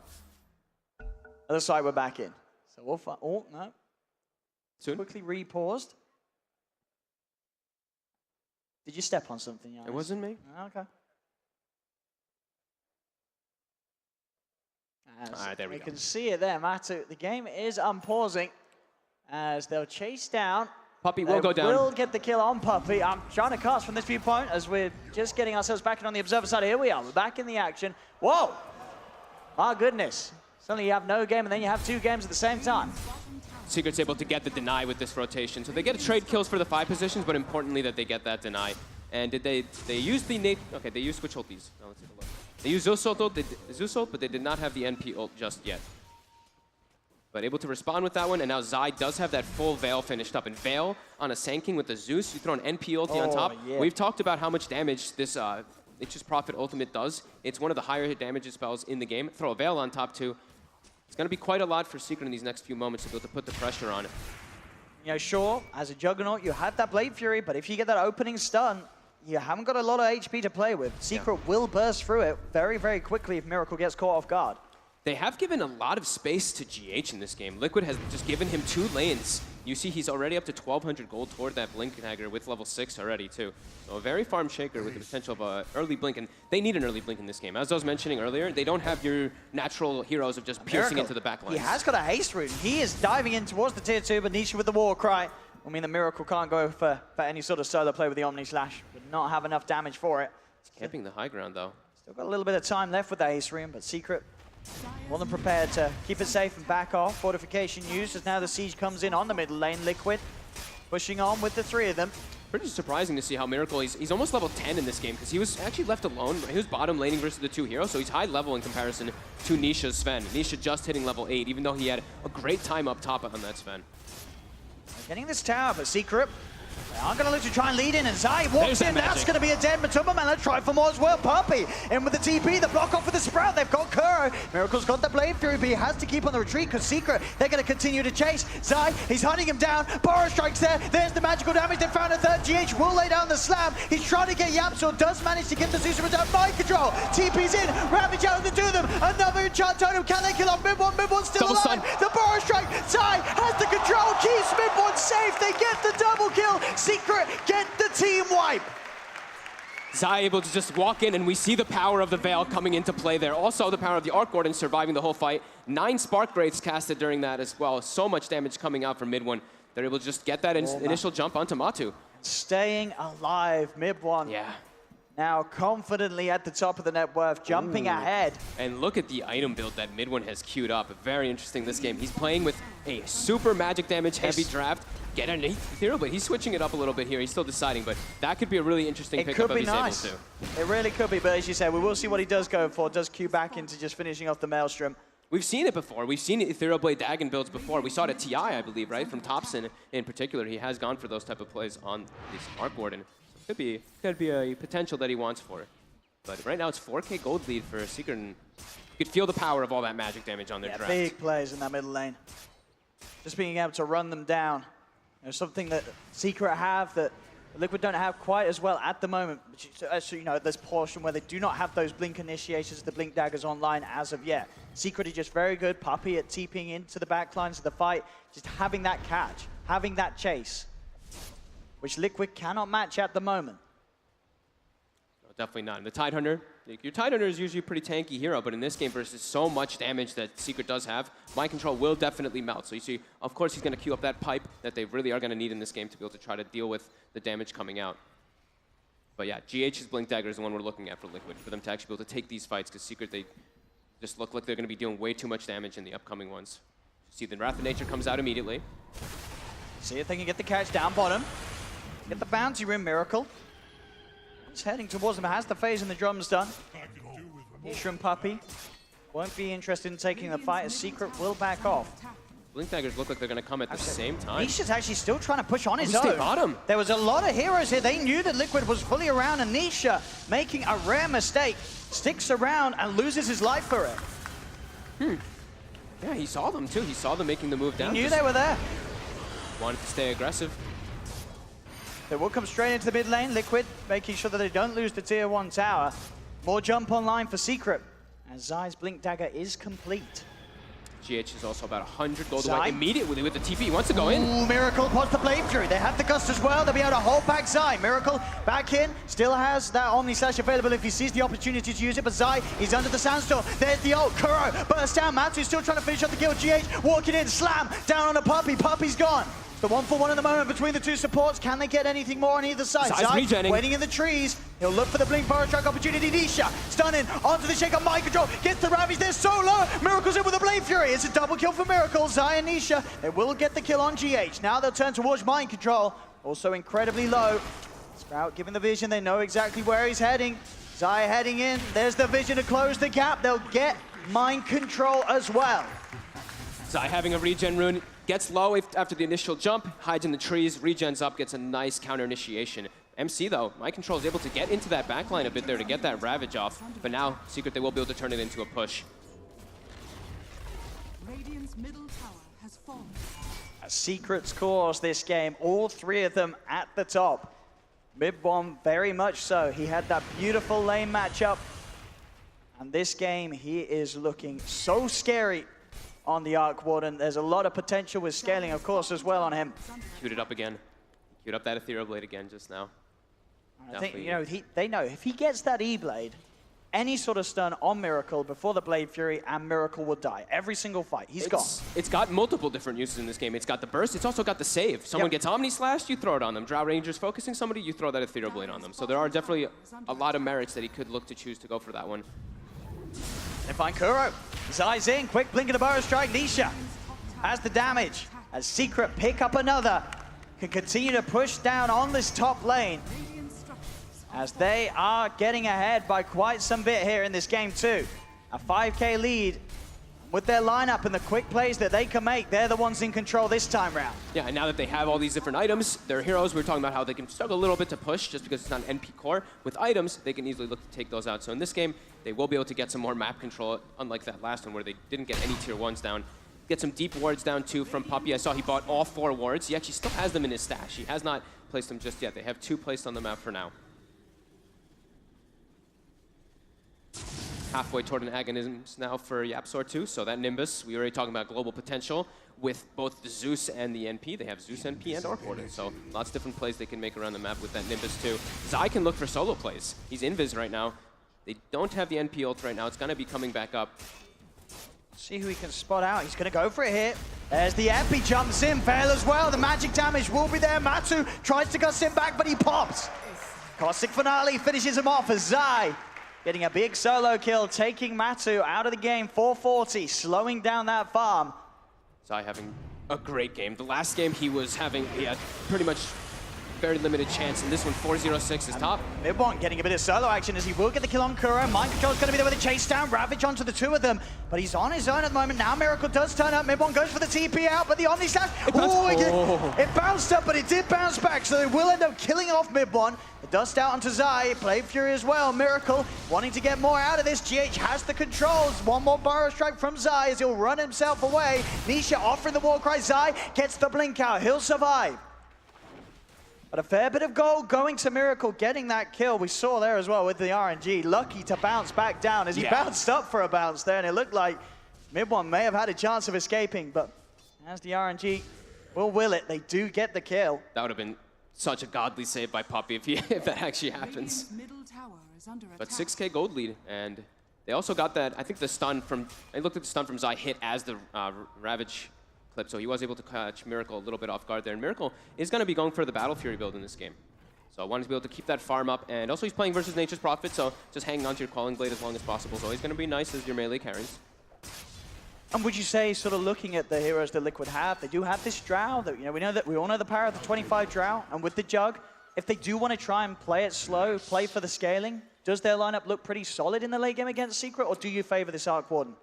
Other side, we're back in. So we'll find. Oh no! Soon. Quickly re-paused. Did you step on something, Giannis? It wasn't me. Okay. All right, there we go. You can see it there, Matu. The game is unpausing as they'll chase down Puppey will go down. Will get the kill on Puppey. I'm trying to cast from this viewpoint as we're just getting ourselves back in on the observer side. Here we are. We're back in the action. Whoa! My goodness. Suddenly you have no game and then you have 2 games at the same time. Secret's able to get the deny with this rotation. So they get trade kills for the 5 positions, but importantly that they get that deny. And did they use the Nate? Okay, they used which ult these? Now let's take a look. They used Zeus ult, but they did not have the NP ult just yet. But able to respond with that one, and now Zai does have that full Veil finished up. And Veil on a Sanking with the Zeus, you throw an NP ulti on top. Yeah. We've talked about how much damage this Nature's Prophet ultimate does. It's one of the higher hit damage spells in the game. Throw a Veil on top too. It's going to be quite a lot for Secret in these next few moments to be able to put the pressure on it. You know, sure, as a Juggernaut, you have that Blade Fury, but if you get that opening stun, you haven't got a lot of HP to play with. Secret will burst through it very, very quickly if Miracle gets caught off guard. They have given a lot of space to GH in this game. Liquid has just given him 2 lanes. You see he's already up to 1,200 gold toward that Blink Dagger with level 6 already too. So a very farm shaker with the potential of an early Blink, and they need an early Blink in this game. As I was mentioning earlier, they don't have your natural heroes of just piercing into the back lines. He has got a haste rune. He is diving in towards the tier 2, but Nisha with the war cry will mean that Miracle can't go for any sort of solo play with the Omni Slash. Would not have enough damage for it. Camping the high ground though. Still got a little bit of time left with the haste rune, but Secret more than prepared to keep it safe and back off. Fortification used as now the siege comes in on the middle lane. Liquid pushing on with the 3 of them. Pretty surprising to see how Miracle, he's almost level 10 in this game because he was actually left alone. He was bottom laning versus the 2 heroes, so he's high level in comparison to Nisha's Sven. Nisha just hitting level 8, even though he had a great time up top on that Sven. Getting this tower, but Secret, they are going to look to try and lead in, and Zai walks in. That's going to be a dead Matumba Man. Let's try for more as well. Puppey in with the TP, the block off with the Sprout. They've got Kuro. Miracle's got the Blade Fury, but he has to keep on the retreat because Secret, they're going to continue to chase. Zai, he's hunting him down. Burrow strikes there. There's the magical damage. They found a 3rd. GH will lay down the slam. He's trying to get Yapsor, does manage to get the Zeus down. Mind control. TP's in. Ravage out of the 2 of them. Another enchant totem. Can they kill off mid one? Mid one's still Double alive. stun. The Burrow strike. Zai has the control. Keeps mid one safe. They get the double kill. Secret get the team wipe. Zai able to just walk in, and we see the power of the Veil coming into play there. Also the power of the Arc Warden surviving the whole fight. 9 Spark Wraiths casted during that as well. So much damage coming out from mid one. They're able to just get that initial jump onto Matu. Staying alive, mid one. Yeah. Now confidently at the top of the net worth, jumping ahead. And look at the item build that mid one has queued up. Very interesting this game. He's playing with a super magic damage heavy draft. Get underneath Ethereal, but he's switching it up a little bit here. He's still deciding, but that could be a really interesting pickup if he's able to. It really could be, but as you say, we will see what he does go for. Does queue back into just finishing off the Maelstrom. We've seen it before. We've seen Ethereal Blade Dagon builds before. We saw it at TI, I believe, right? From Thompson in particular. He has gone for those type of plays on this Arc Warden. So could be a potential that he wants for it. But right now it's 4K gold lead for Secret, and you could feel the power of all that magic damage on their draft. Big plays in that middle lane. Just being able to run them down. There's something that Secret have that Liquid don't have quite as well at the moment. So, you know, this portion where they do not have those blink initiations, the blink daggers online as of yet. Secret is just very good. Puppey at TPing into the back lines of the fight, just having that catch, having that chase, which Liquid cannot match at the moment. No, definitely not. And the Tidehunter, your Tidehunter is usually a pretty tanky hero, but in this game versus so much damage that Secret does have, Mind Control will definitely melt. So you see, of course, he's going to queue up that pipe that they really are going to need in this game to be able to try to deal with the damage coming out. But yeah, GH's Blink Dagger is the one we're looking at for Liquid, for them to actually be able to take these fights, because Secret, they just look like they're going to be doing way too much damage in the upcoming ones. See, the Wrath of Nature comes out immediately. See if they can get the catch down bottom. Get the bounty rim Miracle. He's heading towards them, has the phase and the drums done. Ishram Puppey won't be interested in taking the fight, as Secret will back off. Blink Daggers look like they're going to come at the same time. Nisha's actually still trying to push on his own. Stay bottom. There was a lot of heroes here. They knew that Liquid was fully around, and Nisha, making a rare mistake, sticks around and loses his life for it. Yeah, he saw them too. He saw them making the move down. He knew they were there. Wanted to stay aggressive. They will come straight into the mid lane. Liquid making sure that they don't lose the tier 1 tower. More jump online for Secret, as Zai's Blink Dagger is complete. GH is also about 100 gold away immediately with the TP. He wants to go in. Ooh, Miracle pots the Blade Fury. They have the Gust as well. They'll be able to hold back Zai. Miracle back in. Still has that Omni Slash available if he sees the opportunity to use it. But Zai, he's under the Sandstorm. There's the ult. Kuro bursts down. Matu's still trying to finish up the kill. GH walking in. Slam down on a Puppey. Puppey's gone. the 1-for-1 at the moment between the two supports. Can they get anything more on either side? Zai's regenning. Waiting in the trees. He'll look for the blink power strike opportunity. Nisha stunning onto the shake on mind control. Gets the Ravage there so low. Miracle's in with a Blade Fury. It's a double kill for Miracle. Zai and Nisha, they will get the kill on GH. Now they'll turn towards mind control. Also incredibly low. Sprout giving the vision. They know exactly where he's heading. Zai heading in. There's the vision to close the gap. They'll get mind control as well. Zai having a regen rune, gets low after the initial jump, hides in the trees, regens up, gets a nice counter initiation. MC though, mind control is able to get into that backline a bit there to get that Ravage off, but now Secret, they will be able to turn it into a push. Radiant's middle tower has fallen. Secret's course this game, all three of them at the top. Mid one, very much so. He had that beautiful lane matchup. And this game, he is looking so scary on the Arc Warden. There's a lot of potential with scaling, of course, as well on him. Queued it up again. Queued up that Ethereal Blade again just now. I think, you know, they know if he gets that E-Blade, any sort of stun on Miracle before the Blade Fury, and Miracle will die. Every single fight, he's gone. It's got multiple different uses in this game. It's got the burst, it's also got the save. Someone gets Omni Slashed, you throw it on them. Drow Ranger's focusing somebody, you throw that Ethereal Blade on them. So there are definitely a lot of merits that he could look to choose to go for that one. They find Kuro. Zai's in, quick blink of the Burrow Strike. Nisha has the damage. As Secret pick up another, can continue to push down on this top lane. As they are getting ahead by quite some bit here in this game too. A 5K lead. With their lineup and the quick plays that they can make, they're the ones in control this time round. Yeah, and now that they have all these different items, their heroes, we were talking about how they can struggle a little bit to push just because it's not an NP core. With items, they can easily look to take those out. So in this game, they will be able to get some more map control, unlike that last one where they didn't get any tier 1s down. Get some deep wards down too from Puppy. I saw he bought all 4 wards. He actually still has them in his stash. He has not placed them just yet. They have 2 placed on the map for now. Halfway toward an agonism now for YapzOr too. So that Nimbus, we were already talking about global potential with both the Zeus and the NP. They have Zeus NP and Orc Warden. So lots of different plays they can make around the map with that Nimbus too. Zai can look for solo plays. He's invis right now. They don't have the NP ult right now. It's gonna be coming back up. See who he can spot out. He's gonna go for it here. There's the NP, jumps in, fail as well. The magic damage will be there. Matu tries to gust him back, but he pops. Caustic Finale finishes him off as Zai getting a big solo kill, taking Matu out of the game, 440, slowing down that farm. Zai having a great game. The last game he had pretty much very limited chance. In this one, 406 is top. Mid1 getting a bit of solo action as he will get the kill on Kuro. Mind Control's going to be there with a chase down. Ravage onto the 2 of them. But he's on his own at the moment. Now Miracle does turn up. Mid1 goes for the TP out, but the Omni Slash. It bounced up, but it did bounce back. So they will end up killing off Mid1. The dust out onto Zai. Blade Fury as well. Miracle wanting to get more out of this. GH has the controls. One more Burrow Strike from Zai as he'll run himself away. Nisha offering the Warcry. Zai gets the blink out. He'll survive. But a fair bit of gold going to Miracle, getting that kill. We saw there as well with the RNG. Lucky to bounce back down as he bounced up for a bounce there, and it looked like Mid1 may have had a chance of escaping, but as the RNG will it, they do get the kill. That would have been such a godly save by Poppy if that actually happens. But 6K gold lead, and they also got that, I think the stun from, I looked at the stun from Zai hit as the Ravage clip, so he was able to catch Miracle a little bit off guard there. And Miracle is going to be going for the Battle Fury build in this game. So I wanted to be able to keep that farm up, and also he's playing versus Nature's Prophet, so just hanging on to your Quelling Blade as long as possible is always going to be nice as your melee carries. And would you say, sort of looking at the heroes that Liquid have, they do have this Drow, that, you know, we all know the power of the 25 Drow, and with the Jug, if they do want to try and play it slow, play for the scaling, does their lineup look pretty solid in the late game against Secret, or do you favor this Arc Warden?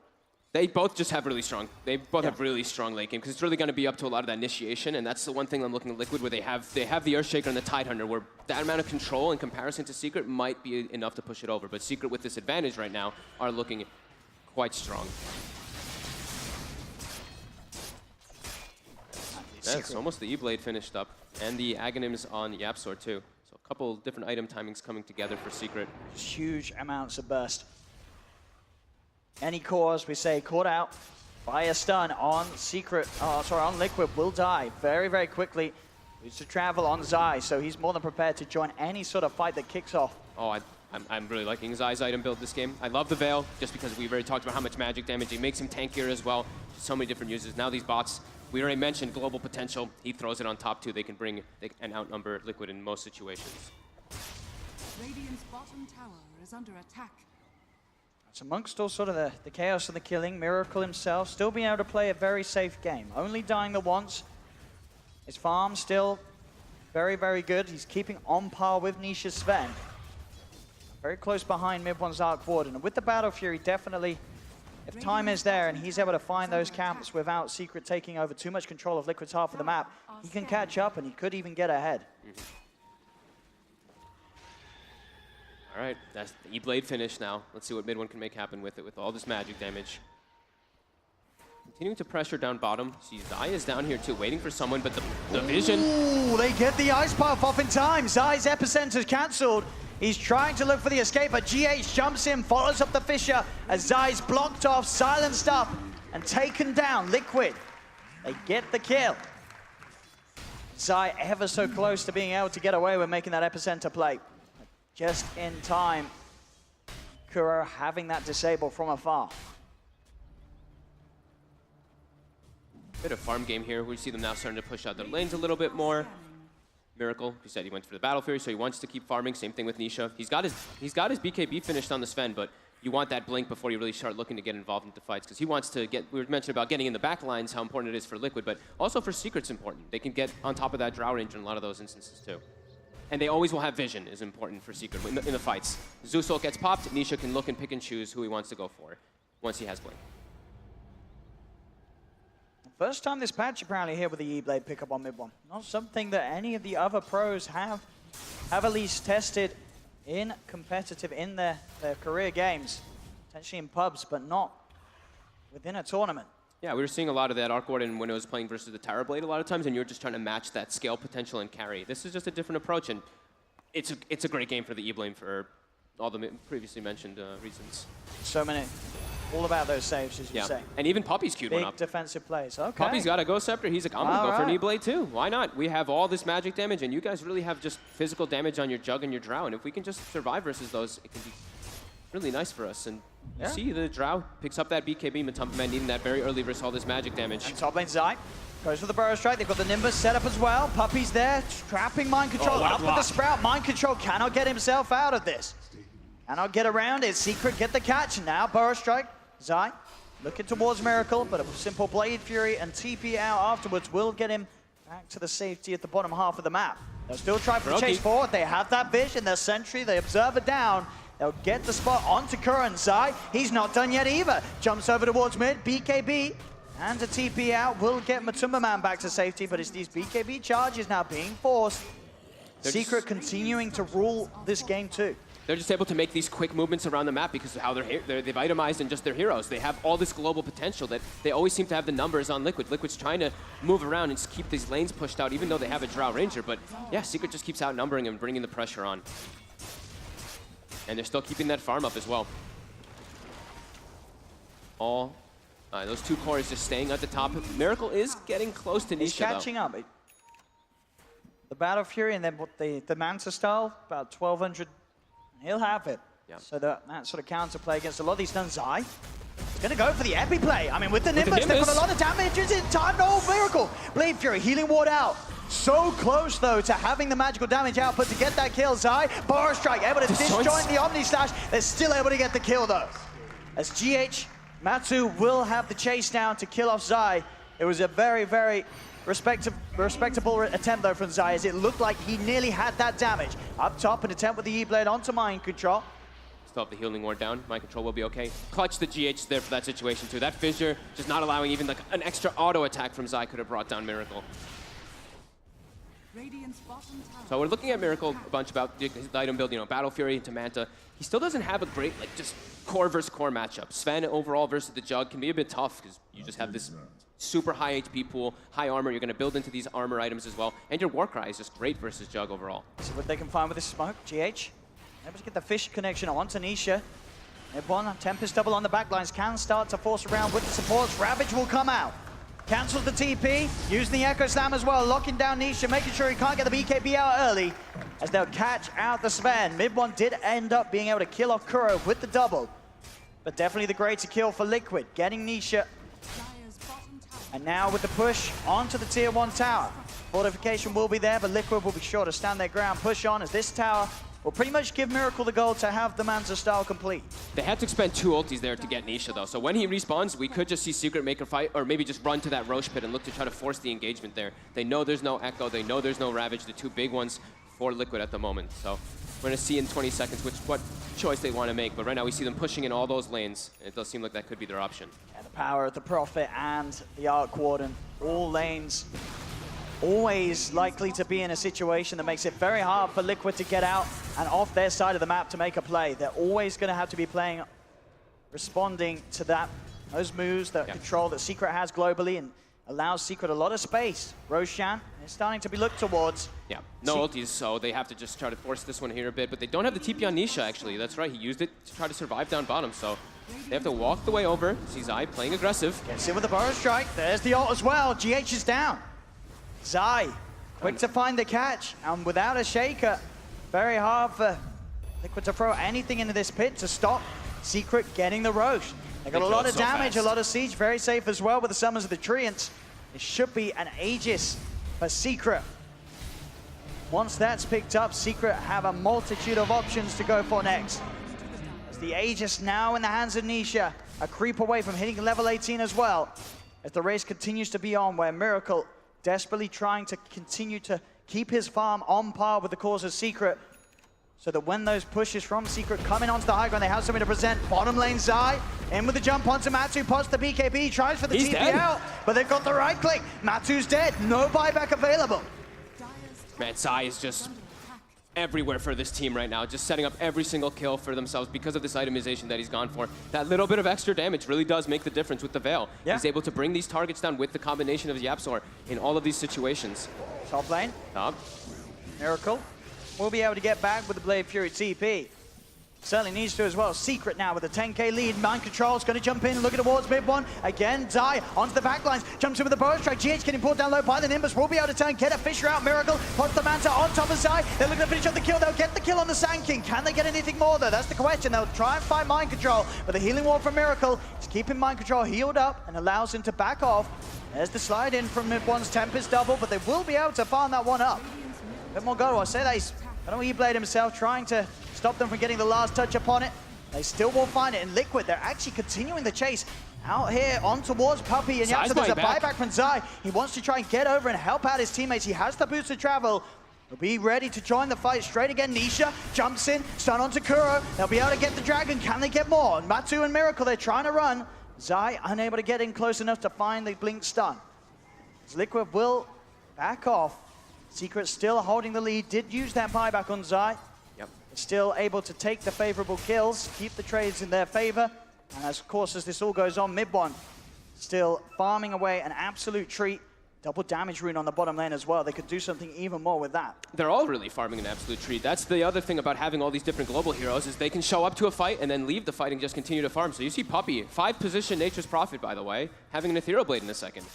They both just have really strong. They both have really strong late game because it's really going to be up to a lot of that initiation, and that's the one thing I'm looking at Liquid where they have the Earthshaker and the Tidehunter, where that amount of control in comparison to Secret might be enough to push it over. But Secret with this advantage right now are looking quite strong. That's almost the E-Blade finished up, and the Aghanim's on YapzOr too. So a couple different item timings coming together for Secret. Huge amounts of burst. Any cores, we say, caught out by a stun on Secret, on Liquid, will die very, very quickly. Needs to travel on Zai, so he's more than prepared to join any sort of fight that kicks off. Oh, I'm really liking Zai's item build this game. I love the Veil, just because we've already talked about how much magic damage. It makes him tankier as well. So many different uses. Now these bots We already mentioned global potential. He throws it on top too. They can outnumber Liquid in most situations. Radiant's bottom tower is under attack. It's amongst all sort of the chaos of the killing, Miracle himself still being able to play a very safe game. Only dying the once. His farm still very, very good. He's keeping on par with Nisha's Sven. Very close behind Mid-One's Arc Warden. And with the Battle Fury, definitely, if time is there and he's able to find those camps without Secret taking over too much control of Liquid's half of the map, he can catch up and he could even get ahead. All right, that's the E-Blade finish now. Let's see what Mid-One can make happen with it, with all this magic damage. Continuing to pressure down bottom. See, Zai is down here too, waiting for someone, but the vision. Ooh, they get the Ice Path off in time. Zai's Epicenter's cancelled. He's trying to look for the escape, but GH jumps in, follows up the Fissure as Zai's blocked off, silenced up, and taken down. Liquid, they get the kill. Zai ever so close to being able to get away with making that Epicenter play. Just in time. Kuro having that disabled from afar. Bit of farm game here. We see them now starting to push out their lanes a little bit more. Miracle, he said he went for the Battle Fury, so he wants to keep farming. Same thing with Nisha. He's got his BKB finished on the Sven, but you want that blink before you really start looking to get involved into fights, because he wants to get, we were mentioning about getting in the back lines, how important it is for Liquid, but also for Secret's important. They can get on top of that Drow range in a lot of those instances too. And they always will have vision is important for Secret in the fights. Zeus ult gets popped, Nisha can look and pick and choose who he wants to go for once he has blink. First time this patch apparently here with the E-Blade pickup on Mid-One. Not something that any of the other pros have at least tested in competitive, in their career games. Potentially in pubs, but not within a tournament. Yeah, we were seeing a lot of that Arc Warden when it was playing versus the Tower Blade a lot of times, and you were just trying to match that scale potential and carry. This is just a different approach, and it's a great game for the E-Blade for all the previously mentioned reasons. So many. All about those saves, as you say. And even Puppy's queued one Big up. defensive plays. Okay. Puppy's got a Ghost Scepter. He's like, I'm going to go for an E-Blade too. Why not? We have all this magic damage, and you guys really have just physical damage on your Jug and your Drow. And if we can just survive versus those, it can be really nice for us. And you see the Drow picks up that BKB, Matumpa Man needing that very early versus all this magic damage. And top lane Zai goes for the Burrow Strike. They've got the Nimbus set up as well. Puppy's there, trapping Mind Control. Up with the Sprout. Mind Control cannot get himself out of this. Cannot get around it. Secret get the catch. Now Burrow Strike. Zai looking towards Miracle, but a simple Blade Fury and TP out afterwards will get him back to the safety at the bottom half of the map. They'll still try for the chase forward. They have that vision, their sentry, they observe it down. They'll get the spot onto Curran. Zai, he's not done yet either. Jumps over towards mid, BKB, and a TP out will get Matumba Man back to safety, but it's these BKB charges now being forced. Secret continuing to rule this game too. They're just able to make these quick movements around the map because of how they've itemized and just their heroes. They have all this global potential that they always seem to have the numbers on Liquid. Liquid's trying to move around and just keep these lanes pushed out, even though they have a Drow Ranger. But yeah, Secret just keeps outnumbering and bringing the pressure on. And they're still keeping that farm up as well. Those two cores just staying at the top. Miracle is getting close to Nisha, He's catching up. The Battle Fury and then the Manta style, about 1,200. He'll have it. Yeah. So that sort of counterplay against a lot of these stuns. Zai is going to go for the epi play. I mean, with the Nimbus, they've got a lot of damages in time. No, Miracle. Blade Fury, Healing Ward out. So close, though, to having the magical damage output to get that kill. Zai, Burrow Strike, able to disjoint the Omni Slash. They're still able to get the kill, though. As GH, Matsu will have the chase down to kill off Zai. It was a very, very respectable attempt though from Zai, as it looked like he nearly had that damage. Up top, an attempt with the E-Blade onto Mind Control. Still have the Healing Ward down. Mind Control will be okay. Clutch the GH there for that situation too. That Fissure just not allowing even like an extra auto attack from Zai could have brought down Miracle. So we're looking at Miracle a bunch about his item build, Battle Fury into Manta. He still doesn't have a great just core versus core matchup. Sven overall versus the Jug can be a bit tough because you just have this super high HP pool, high armor. You're going to build into these armor items as well. And your Warcry is just great versus Jug overall. See what they can find with this smoke. GH able to get the fish connection onto Nisha. Mid-One, Tempest double on the backlines can start to force around with the supports. Ravage will come out. Cancels the TP, using the Echo Slam as well, locking down Nisha, making sure he can't get the BKB out early, as they'll catch out the Sven. Mid-One did end up being able to kill off Kuro with the double, but definitely the greater kill for Liquid, getting Nisha And now with the push onto the tier 1 tower. Fortification will be there, but Liquid will be sure to stand their ground, push on as this tower will pretty much give Miracle the goal to have the Manza style complete. They had to expend 2 ultis there to get Nisha, though. So when he respawns, we could just see Secret make a fight, or maybe just run to that Roche pit and look to try to force the engagement there. They know there's no Echo, they know there's no Ravage, the 2 big ones for Liquid at the moment. So we're going to see in 20 seconds what choice they want to make. But right now we see them pushing in all those lanes. And it does seem like that could be their option. Yeah, the power of the Prophet and the Arc Warden, all lanes always likely to be in a situation that makes it very hard for Liquid to get out and off their side of the map to make a play. They're always going to have to be playing, responding to those moves, that control that Secret has globally, and allows Secret a lot of space. Roshan is starting to be looked towards. Yeah, no ultis, so they have to just try to force this one here a bit, but they don't have the TP on Nisha, actually. That's right, he used it to try to survive down bottom, so they have to walk the way over. See Zai playing aggressive. Gets in with the Burrow Strike. There's the ult as well. GH is down. Zai, quick to find the catch, and without a shaker, very hard for Liquid to throw anything into this pit to stop Secret getting the Roche. They got a lot of damage, a lot of siege, very safe as well with the summons of the Treants. It should be an Aegis for Secret. Once that's picked up, Secret have a multitude of options to go for next. As the Aegis now in the hands of Nisha, a creep away from hitting level 18 as well. As the race continues to be on, where Miracle desperately trying to continue to keep his farm on par with the cause of Secret, so that when those pushes from Secret coming onto the high ground, they have something to present. Bottom lane Zai, in with the jump onto Matu, pots the BKB, tries for the TP out, but they've got the right click. Matu's dead, no buyback available. Man, Zai is just everywhere for this team right now, just setting up every single kill for themselves because of this itemization that he's gone for. That little bit of extra damage really does make the difference with the Veil. Yeah. He's able to bring these targets down with the combination of Yapzor in all of these situations. Top lane. Top. Miracle will be able to get back with the Blade Fury TP. Certainly needs to as well. Secret now with a 10k lead. Mind Control's going to jump in and look towards mid one. Again, Zai onto the back lines. Jumps in with the Bow Strike. GH getting pulled down low by the Nimbus. Will be able to turn, get a Fisher out. Miracle puts the Manta on top of Zai. They're looking to finish up the kill. They'll get the kill on the Sand King. Can they get anything more though? That's the question. They'll try and find Mind Control. But the healing wall from Miracle is keeping Mind Control healed up and allows him to back off. There's the slide in from mid one's Tempest double, but they will be able to farm that one up. A bit more go. I say that he's, I don't know, E-Blade himself trying to stop them from getting the last touch upon it. They still will find it in Liquid. They're actually continuing the chase out here on towards Puppey. And Yapzor, there's a buyback from Zai. He wants to try and get over and help out his teammates. He has the boost to travel. He'll be ready to join the fight straight again. Nisha jumps in, stun onto Kuro. They'll be able to get the dragon. Can they get more? Matu and Miracle, they're trying to run. Zai unable to get in close enough to find the blink stun. As Liquid will back off. Secret still holding the lead. Did use that buyback on Zai. Still able to take the favorable kills, keep the trades in their favor. And as, of course, as this all goes on, mid one still farming away an absolute treat. Double damage rune on the bottom lane as well. They could do something even more with that. They're all really farming an absolute treat. That's the other thing about having all these different global heroes is they can show up to a fight and then leave the fight and just continue to farm. So you see Puppey, 5 position Nature's Prophet, by the way, having an Ethereal Blade in a second.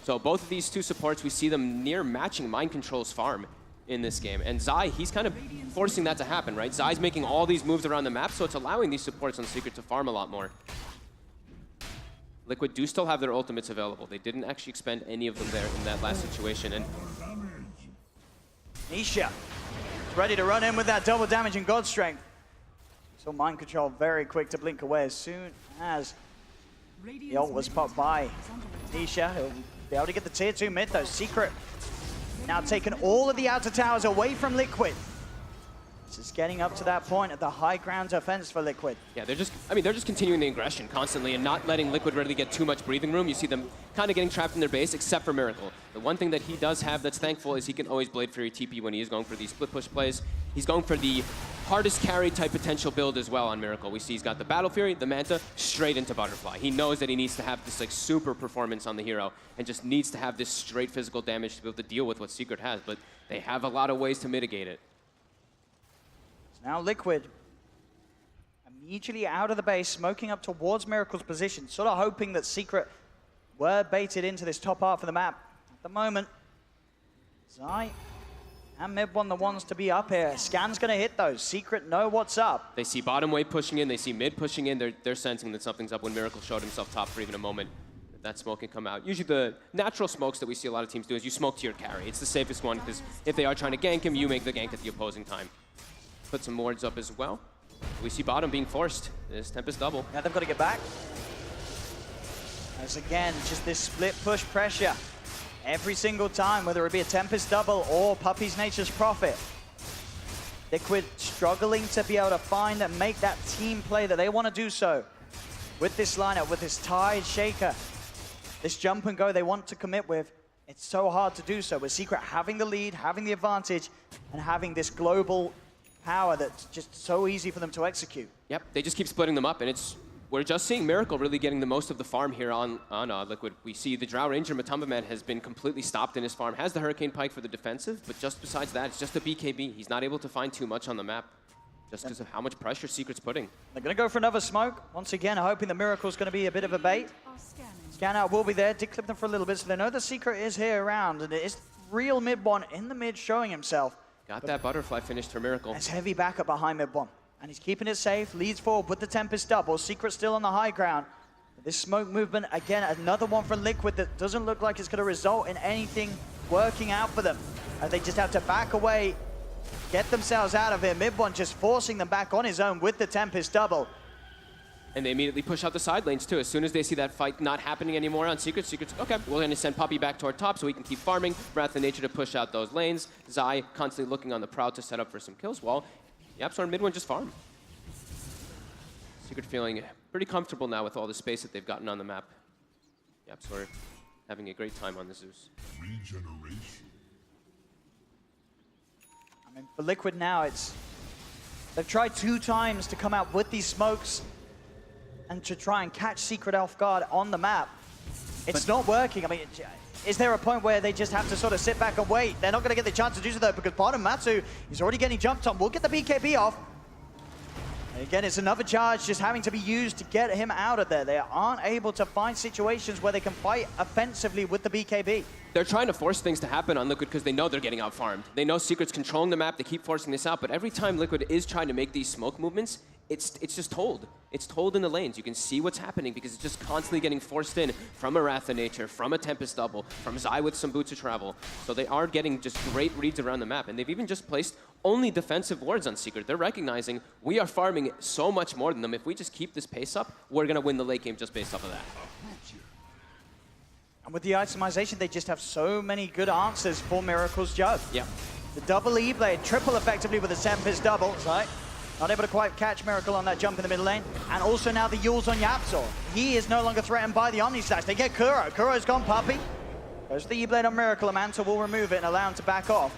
So both of these two supports, we see them near matching Mind Control's farm in this game. And Zai, he's kind of forcing that to happen, right? Zai's making all these moves around the map, so it's allowing these supports on Secret to farm a lot more. Liquid do still have their ultimates available. They didn't actually expend any of them there in that last situation. And Nisha ready to run in with that double damage and God Strength. So Mind Control very quick to blink away as soon as the ult was popped by Nisha. He'll be able to get the tier 2 mid though. Secret now taking all of the outer towers away from Liquid. This is getting up to that point at the high ground offense for Liquid. Yeah, they're just continuing the aggression constantly and not letting Liquid really get too much breathing room. You see them kind of getting trapped in their base, except for Miracle. The one thing that he does have that's thankful is he can always Blade Fury TP when he is going for these split push plays. He's going for the hardest carry type potential build as well on Miracle. We see he's got the Battle Fury, the Manta, straight into Butterfly. He knows that he needs to have this like super performance on the hero and just needs to have this straight physical damage to be able to deal with what Secret has, but they have a lot of ways to mitigate it. Now Liquid immediately out of the base, smoking up towards Miracle's position, sort of hoping that Secret were baited into this top half of the map. At the moment, Zai and mid one the ones to be up here. Scan's going to hit those. Secret know what's up. They see bottom wave pushing in, they see mid pushing in. They're sensing that something's up when Miracle showed himself top for even a moment. that smoke can come out. Usually the natural smokes that we see a lot of teams do is you smoke to your carry. It's the safest one because if they are trying to gank him, you make the gank at the opposing time. Put some wards up as well. We see bottom being forced. This Tempest double. Now they've got to get back. As again, just this split push pressure. Every single time, whether it be a Tempest double or Puppey's Nature's Prophet. Liquid struggling to be able to find and make that team play that they want to do so. With this lineup, with this tied Shaker, this jump and go they want to commit with, it's so hard to do so. With Secret having the lead, having the advantage, and having this global power that's just so easy for them to execute. Yep, they just keep splitting them up, and we're just seeing Miracle really getting the most of the farm here on Liquid. We see the Drow Ranger Matumba Man has been completely stopped in his farm, has the Hurricane Pike for the defensive, but just besides that, it's just a BKB. He's not able to find too much on the map, just because of how much pressure Secret's putting. They're going to go for another smoke. Once again, hoping the Miracle's going to be a bit of a bait. Scan out will be there, did clip them for a little bit, so they know the Secret is here around, and it is real mid one in the mid showing himself. Got that butterfly finished for Miracle. There's heavy backup behind mid one. And he's keeping it safe, leads forward with the Tempest double. Secret still on the high ground. This smoke movement, again, another one from Liquid that doesn't look like it's going to result in anything working out for them. As they just have to back away, get themselves out of here. Mid one just forcing them back on his own with the Tempest double. And they immediately push out the side lanes too. As soon as they see that fight not happening anymore on Secret's, okay, we're going to send Puppey back toward top so he can keep farming. Wrath of Nature to push out those lanes. Zai constantly looking on the prowl to set up for some kills, while YapzOr mid one just farm. Secret feeling pretty comfortable now with all the space that they've gotten on the map. YapzOr having a great time on the Zeus. I mean, for Liquid now, they've tried 2 times to come out with these smokes and to try and catch Secret off guard on the map. It's not working. I mean, is there a point where they just have to sort of sit back and wait? They're not going to get the chance to do so, though, because bottom Matsu is already getting jumped on. We'll get the BKB off. And again, it's another charge just having to be used to get him out of there. They aren't able to find situations where they can fight offensively with the BKB. They're trying to force things to happen on Liquid because they know they're getting out-farmed. They know Secret's controlling the map. They keep forcing this out, but every time Liquid is trying to make these smoke movements, it's just told. It's told in the lanes. You can see what's happening because it's just constantly getting forced in from a Wrath of Nature, from a Tempest double, from Zai with some boots of travel. So they are getting just great reads around the map, and they've even just placed only defensive wards on Secret. They're recognizing we are farming so much more than them. If we just keep this pace up, we're going to win the late game just based off of that. And with the itemization, they just have so many good answers for Miracle's Jug. Yeah. The double E-Blade, triple effectively with the Tempest double, right? Not able to quite catch Miracle on that jump in the middle lane. And also now the Yules on YapzOr. He is no longer threatened by the Omni Slash. They get Kuro. Kuro's gone Puppey. Goes the E-Blade on Miracle. Manta will remove it and allow him to back off.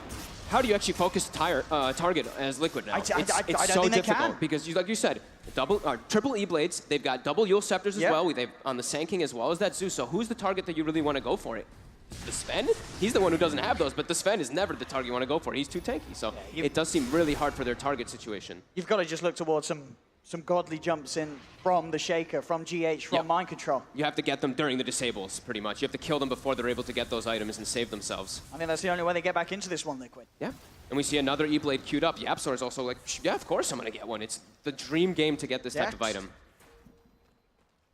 How do you actually focus target as Liquid now? I don't so think they difficult can. because, like you said, triple E-Blades. They've got double Yule Scepters as well. They've on the Sanking as well as that Zeus. So who's the target that you really want to go for it? The Sven? He's the one who doesn't have those, but the Sven is never the target you want to go for. He's too tanky. So it does seem really hard for their target situation. You've got to just look towards some godly jumps in from the Shaker, from GH, from Mind Control. You have to get them during the disables, pretty much. You have to kill them before they're able to get those items and save themselves. I mean, that's the only way they get back into this one, Liquid. Yeah. And we see another E-Blade queued up. YapzOr is also like, yeah, of course I'm going to get one. It's the dream game to get this type of item.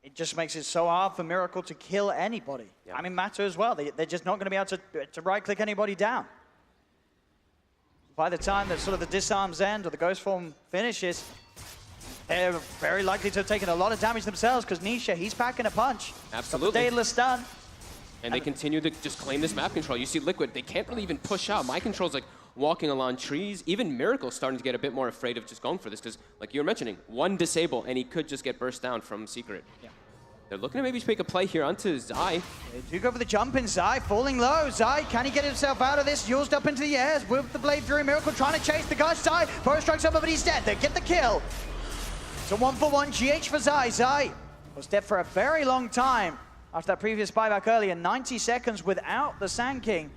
It just makes it so hard for Miracle to kill anybody. Yeah. I mean, Mata as well. They're just not going to be able to right-click anybody down. By the time that sort of the disarms end or the Ghost Form finishes, they're very likely to have taken a lot of damage themselves because Nisha, he's packing a punch. Absolutely. Daedalus stun. And they continue to just claim this map control. You see Liquid, they can't really even push out. My control's like walking along trees. Even Miracle's starting to get a bit more afraid of just going for this because, like you were mentioning, one disable and he could just get burst down from Secret. Yeah. They're looking to maybe make a play here onto Zai. They do go for the jump in Zai, falling low. Zai, can he get himself out of this? Used up into the air with the Blade Fury. Miracle trying to chase the guy. Zai, Bow strikes over, but he's dead. They get the kill. It's a 1-for-1 GH for Zai. Zai was dead for a very long time after that previous buyback earlier. 90 seconds without the Sand King.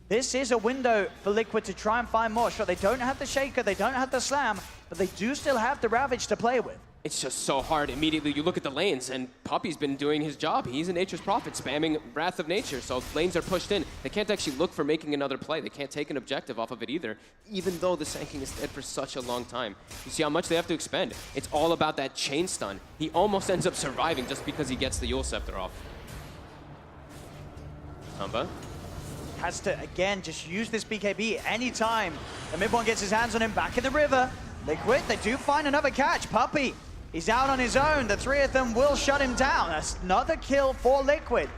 This is a window for Liquid to try and find more. Sure, they don't have the Shaker, they don't have the Slam, but they do still have the Ravage to play with. It's just so hard. Immediately, you look at the lanes, and Puppey's been doing his job. He's a Nature's Prophet, spamming Wrath of Nature, so lanes are pushed in. They can't actually look for making another play. They can't take an objective off of it either, even though the Sand King is dead for such a long time. You see how much they have to expend. It's all about that chain stun. He almost ends up surviving just because he gets the Yule Scepter off. Tumba. Has to, again, just use this BKB anytime the mid one gets his hands on him. Back in the river. Liquid, they do find another catch. Puppey, he's out on his own. The three of them will shut him down. That's another kill for Liquid.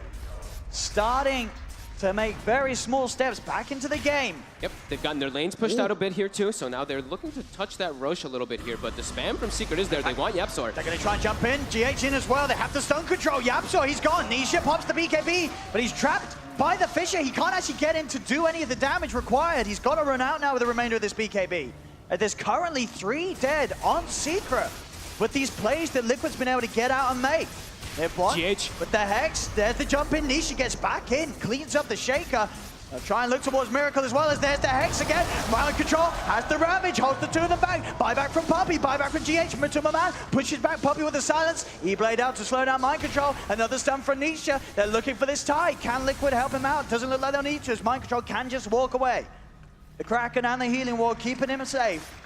Starting to make very small steps back into the game. Yep, they've gotten their lanes pushed out a bit here too, so now they're looking to touch that Roche a little bit here, but the spam from Secret is there. They want YapzOr. They're going to try and jump in. GH in as well. They have the stun control. YapzOr, he's gone. Nisha pops the BKB, but he's trapped by the Fissure. He can't actually get in to do any of the damage required. He's got to run out now with the remainder of this BKB. There's currently 3 dead on Secret with these plays that Liquid's been able to get out and make. GH with the Hex, there's the jump in. Nisha gets back in, cleans up the Shaker. They'll try and look towards Miracle as well as there's the Hex again. Mind Control has the Ravage, holds the 2 of them back. Buyback from Puppey, buyback from GH. Matuma Man pushes back Puppey with the silence. E-Blade out to slow down Mind Control. Another stun from Nisha. They're looking for this tie. Can Liquid help him out? Doesn't look like they'll need to. Mind Control can just walk away. The Kraken and the Healing Wall keeping him safe.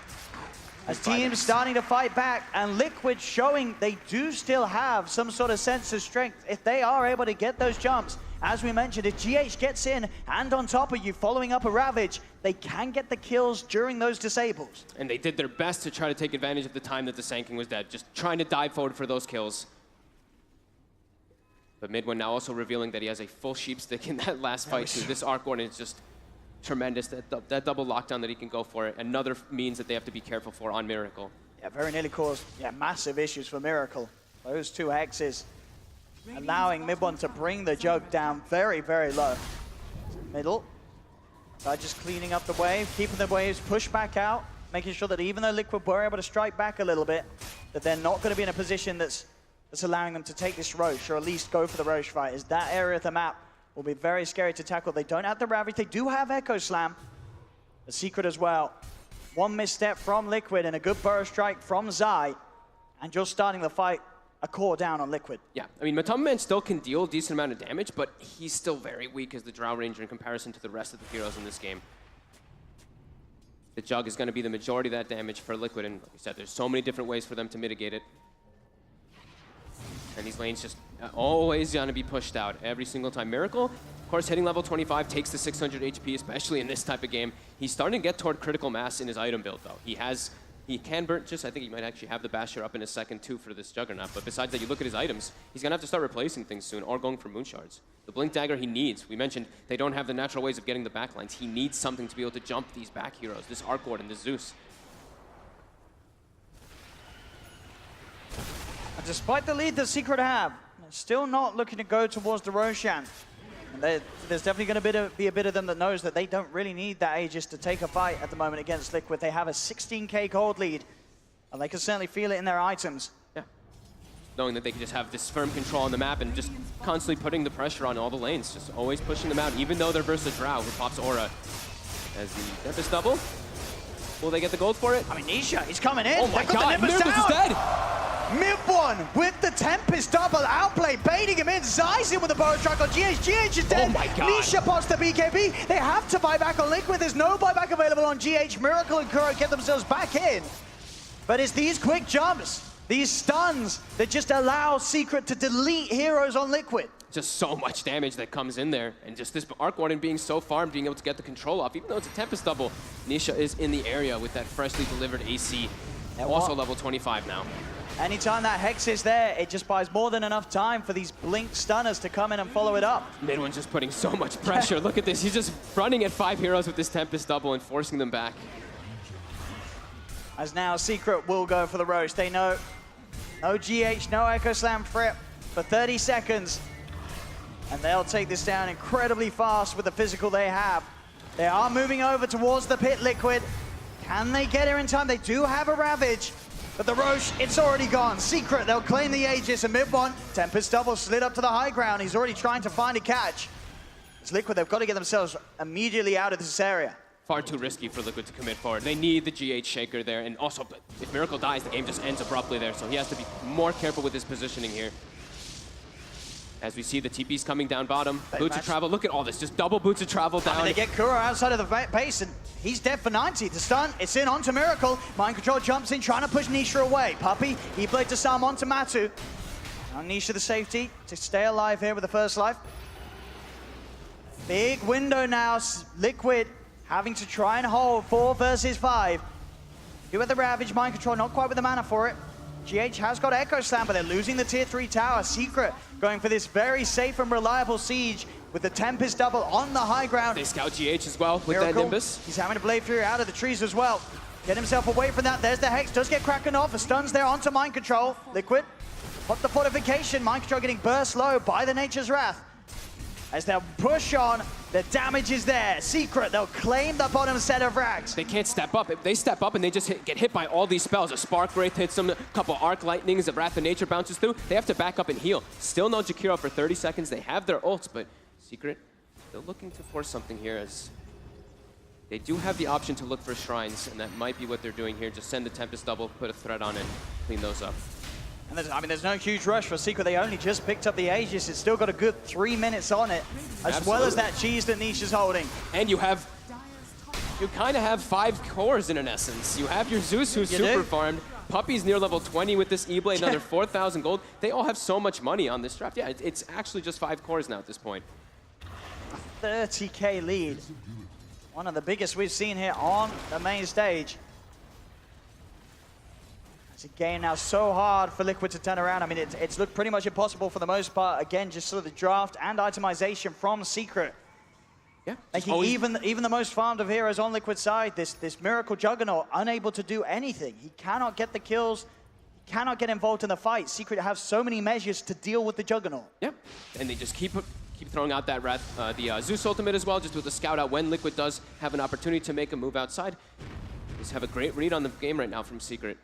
As teams starting to fight back, and Liquid showing they do still have some sort of sense of strength if they are able to get those jumps. As we mentioned, if GH gets in and on top of you following up a Ravage, they can get the kills during those disables. And they did their best to try to take advantage of the time that the Sanking was dead, just trying to dive forward for those kills. But Midwin now also revealing that he has a full sheep stick in that last fight too. This Arc Warden is just tremendous, that double lockdown that he can go for it. Another means that they have to be careful for on Miracle. Yeah, very nearly caused massive issues for Miracle. Those 2 Hexes allowing Midone to bring the Jug down very, very low. Middle, just cleaning up the wave, keeping the waves pushed back out, making sure that even though Liquid were able to strike back a little bit, that they're not going to be in a position that's allowing them to take this Roche, or at least go for the Roche fight, as that area of the map will be very scary to tackle. They don't have the Ravage. They do have Echo Slam. The Secret as well. One misstep from Liquid and a good burrow strike from Zai. And you're starting the fight a core down on Liquid. Yeah, I mean, Matuma Man still can deal a decent amount of damage, but he's still very weak as the Drow Ranger in comparison to the rest of the heroes in this game. The Jug is going to be the majority of that damage for Liquid, and like I said, there's so many different ways for them to mitigate it. And these lanes just always going to be pushed out every single time. Miracle, of course, hitting level 25 takes the 600 HP, especially in this type of game. He's starting to get toward critical mass in his item build, though. He can burn just, I think he might actually have the Basher up in a second, too, for this Juggernaut. But besides that, you look at his items, he's going to have to start replacing things soon or going for Moon Shards. The Blink Dagger he needs. We mentioned they don't have the natural ways of getting the backlines. He needs something to be able to jump these back heroes, this Arc Warden, this Zeus. And despite the lead that Secret have, they're still not looking to go towards the Roshan. And there's definitely going to be a bit of them that knows that they don't really need that Aegis to take a fight at the moment against Liquid. They have a 16k gold lead, and they can certainly feel it in their items. Yeah. Knowing that they can just have this firm control on the map and just constantly putting the pressure on all the lanes, just always pushing them out, even though they're versus Drow, who pops Aura. As the Tempest double. Will they get the gold for it? I mean, Nisha, he's coming in. Oh my god, Nimbus is dead! Mid-one with the Tempest double outplay, baiting him in. Zai's in with the bow strike on GH. GH is dead. Oh my god. Nisha pops the BKB. They have to buy back on Liquid. There's no buyback available on GH. Miracle and Kuro get themselves back in. But it's these quick jumps, these stuns, that just allow Secret to delete heroes on Liquid. Just so much damage that comes in there. And just this Arc Warden being so farmed, being able to get the control off. Even though it's a Tempest double, Nisha is in the area with that freshly delivered AC. Also level 25 now. Anytime that Hex is there, it just buys more than enough time for these Blink stunners to come in and follow it up. Midwin's just putting so much pressure. Look at this. He's just running at 5 heroes with this Tempest double and forcing them back. As now Secret will go for the Roche. They know no GH, no Echo Slam Frip for 30 seconds. And they'll take this down incredibly fast with the physical they have. They are moving over towards the pit, Liquid. Can they get here in time? They do have a Ravage. But the Roche, it's already gone. Secret, they'll claim the Aegis, and mid-one, Tempest double slid up to the high ground. He's already trying to find a catch. It's Liquid, they've got to get themselves immediately out of this area. Far too risky for Liquid to commit forward. They need the GH Shaker there, and also, if Miracle dies, the game just ends abruptly there, so he has to be more careful with his positioning here. As we see the TP's coming down bottom. Boots of Travel, look at all this, just double Boots of Travel down. I mean, they get Kuro outside of the base, and he's dead for 90. The stun, it's in onto Miracle. Mind Control jumps in, trying to push Nisha away. Puppey, he played to Sam onto Matu. Now Nisha the safety to stay alive here with the first life. Big window now. Liquid having to try and hold 4 versus 5. You with the Ravage, Mind Control, not quite with the mana for it. GH has got Echo Slam, but they're losing the tier 3 tower. Secret going for this very safe and reliable siege with the Tempest double on the high ground. They scout GH as well with Miracle. that Nimbus. He's having to Blade Fury out of the trees as well. Get himself away from that. There's the Hex. Does get Kraken off. A stun's there onto Mind Control. Liquid. Pop the fortification. Mind Control getting burst low by the Nature's Wrath. As they'll push on, the damage is there. Secret, they'll claim the bottom set of racks. They can't step up. If they step up and they just get hit by all these spells, a Spark Wraith hits them, a couple Arc Lightnings, a Wrath of Nature bounces through, they have to back up and heal. Still no Jakiro for 30 seconds. They have their ults, but Secret still looking to force something here as they do have the option to look for shrines, and that might be what they're doing here. Just send the Tempest double, put a threat on it, clean those up. And there's no huge rush for Secret. They only just picked up the Aegis. It's still got a good 3 minutes on it, as well as that cheese that Niche is holding. And you kind of have 5 cores in an essence. You have your Zeus who's super farmed. Puppy's near level 20 with this E-Blade, another 4,000 gold. They all have so much money on this draft. Yeah, it's actually just 5 cores now at this point. A 30k lead. One of the biggest we've seen here on the main stage. It's a game now so hard for Liquid to turn around. I mean, it's looked pretty much impossible for the most part. Again, just sort of the draft and itemization from Secret. Yeah. Making even the most farmed of heroes on Liquid's side, this Miracle Juggernaut, unable to do anything. He cannot get the kills. He cannot get involved in the fight. Secret have so many measures to deal with the Juggernaut. Yep. And they just keep throwing out that the Zeus ultimate as well, just with the scout out when Liquid does have an opportunity to make a move outside. Just have a great read on the game right now from Secret.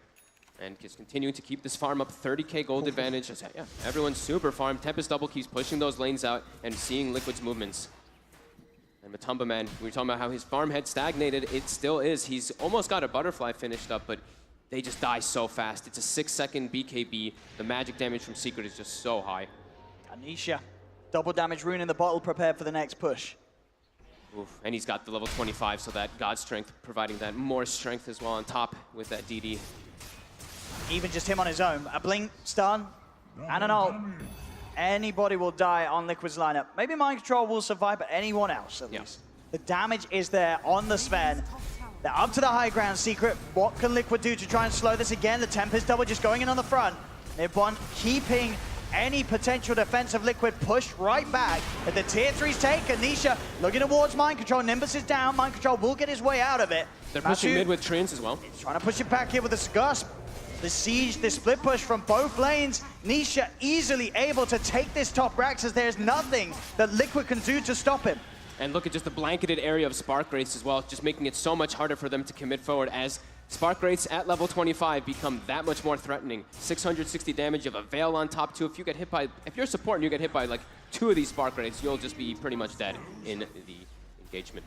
And just continuing to keep this farm up, 30k gold advantage. Yeah, everyone's super farmed. Tempest double keeps pushing those lanes out and seeing Liquid's movements. And Matumba, man, we were talking about how his farm had stagnated. It still is. He's almost got a butterfly finished up, but they just die so fast. It's a 6-second BKB. The magic damage from Secret is just so high. Anisha, double damage rune in the bottle, prepared for the next push. Oof. And he's got the level 25, so that God Strength providing that more strength as well on top with that DD. Even just him on his own. A blink, stun, and an ult. Anybody will die on Liquid's lineup. Maybe Mind Control will survive, but anyone else at least. The damage is there on the Sven. They're up to the high ground, Secret. What can Liquid do to try and slow this again? The Tempest double just going in on the front. They're keeping any potential defense of Liquid pushed right back. At the tier 3's take, Anisha looking towards Mind Control. Nimbus is down. Mind Control will get his way out of it. They're pushing mid with Trins as well. He's trying to push it back here with the Scuss. The siege, the split push from both lanes. Nisha easily able to take this top Rax as there's nothing that Liquid can do to stop him. And look at just the blanketed area of Spark Wraiths as well, just making it so much harder for them to commit forward as Spark Wraiths at level 25 become that much more threatening. 660 damage of a Veil on top too. If you're a support and you get hit by like 2 of these Spark Wraiths, you'll just be pretty much dead in the engagement.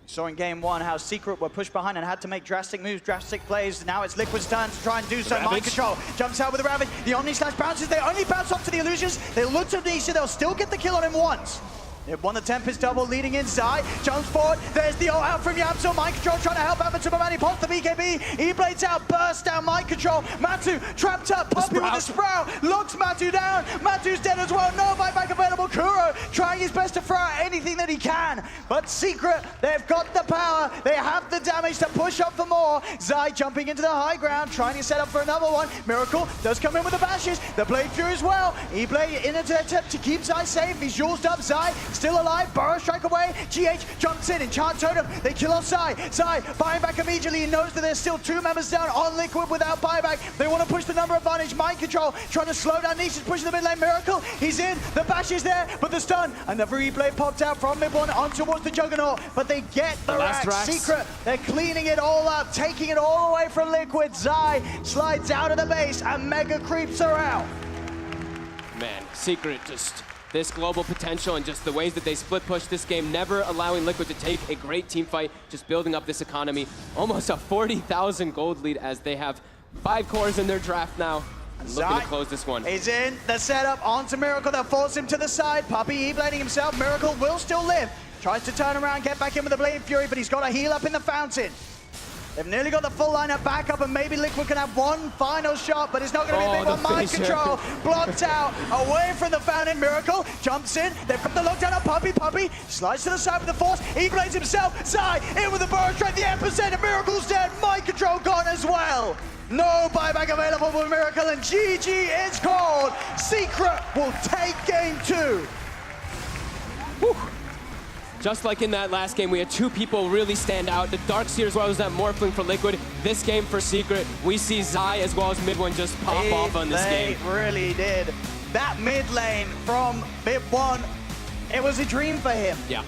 Saw in game 1 how Secret were pushed behind and had to make drastic moves, drastic plays. Now it's Liquid's turn to try and do so. Mind Control jumps out with the Ravage. The Omni Slash bounces. They only bounce off to the illusions. They look to Nisha. They'll still get the kill on him once. They've won the Tempest double, leading inside. Jumps forward. There's the ult out from Yamso. Mind Control trying to help out, but Superman pops the BKB. E-Blades out, burst down Mind Control. Matu trapped up. Puppy with the Sprout. Locks Matu down. Matu's dead as well. No buyback available. Kuro trying his best to throw out anything that he can. But Secret, they've got the power. They have the damage to push up for more. Zai jumping into the high ground, trying to set up for another one. Miracle does come in with the bashes. The Blade Fury as well. E-Blade in an attempt to keep Zai safe. He's Julesed up. Zai still alive. Burrow strike away. GH jumps in. Enchant Totem. They kill off Zai. Zai buying back immediately. He knows that there's still 2 members down on Liquid without buyback. They want to push the number advantage. Mind Control trying to slow down Nisha's pushing the mid lane. Miracle. He's in. The bash is there, but the stun. Another E-Blade popped out from mid one on towards the Juggernaut, but they get the Rax. Secret. They're cleaning it all up, taking it all away from Liquid. Zai slides out of the base and Mega creeps are out. Man, Secret just this global potential and just the ways that they split push this game, never allowing Liquid to take a great team fight, just building up this economy. Almost a 40,000 gold lead as they have 5 cores in their draft now. And looking to close this one. He's in the setup onto Miracle. They'll force him to the side. Puppy E-blading himself. Miracle will still live. Tries to turn around, get back in with the Blade Fury, but he's got a heal up in the fountain. They've nearly got the full lineup back up, and maybe Liquid can have one final shot, but it's not going to be a big one. Mind control blocked out, away from the fountain. Miracle jumps in. They've got the lockdown on Puppey. Puppey slides to the side with the force. He blames himself. Zai in with the burrow straight. The epicenter. Miracle's dead. Mind control gone as well. No buyback available for Miracle, and GG is called. Secret will take game 2. Whew. Just like in that last game, we had 2 people really stand out. The Darkseer as well as that Morphling for Liquid. This game for Secret, we see Zai as well as Mid1 just pop off on this game. They really did. That mid lane from Mid1, it was a dream for him. Yeah.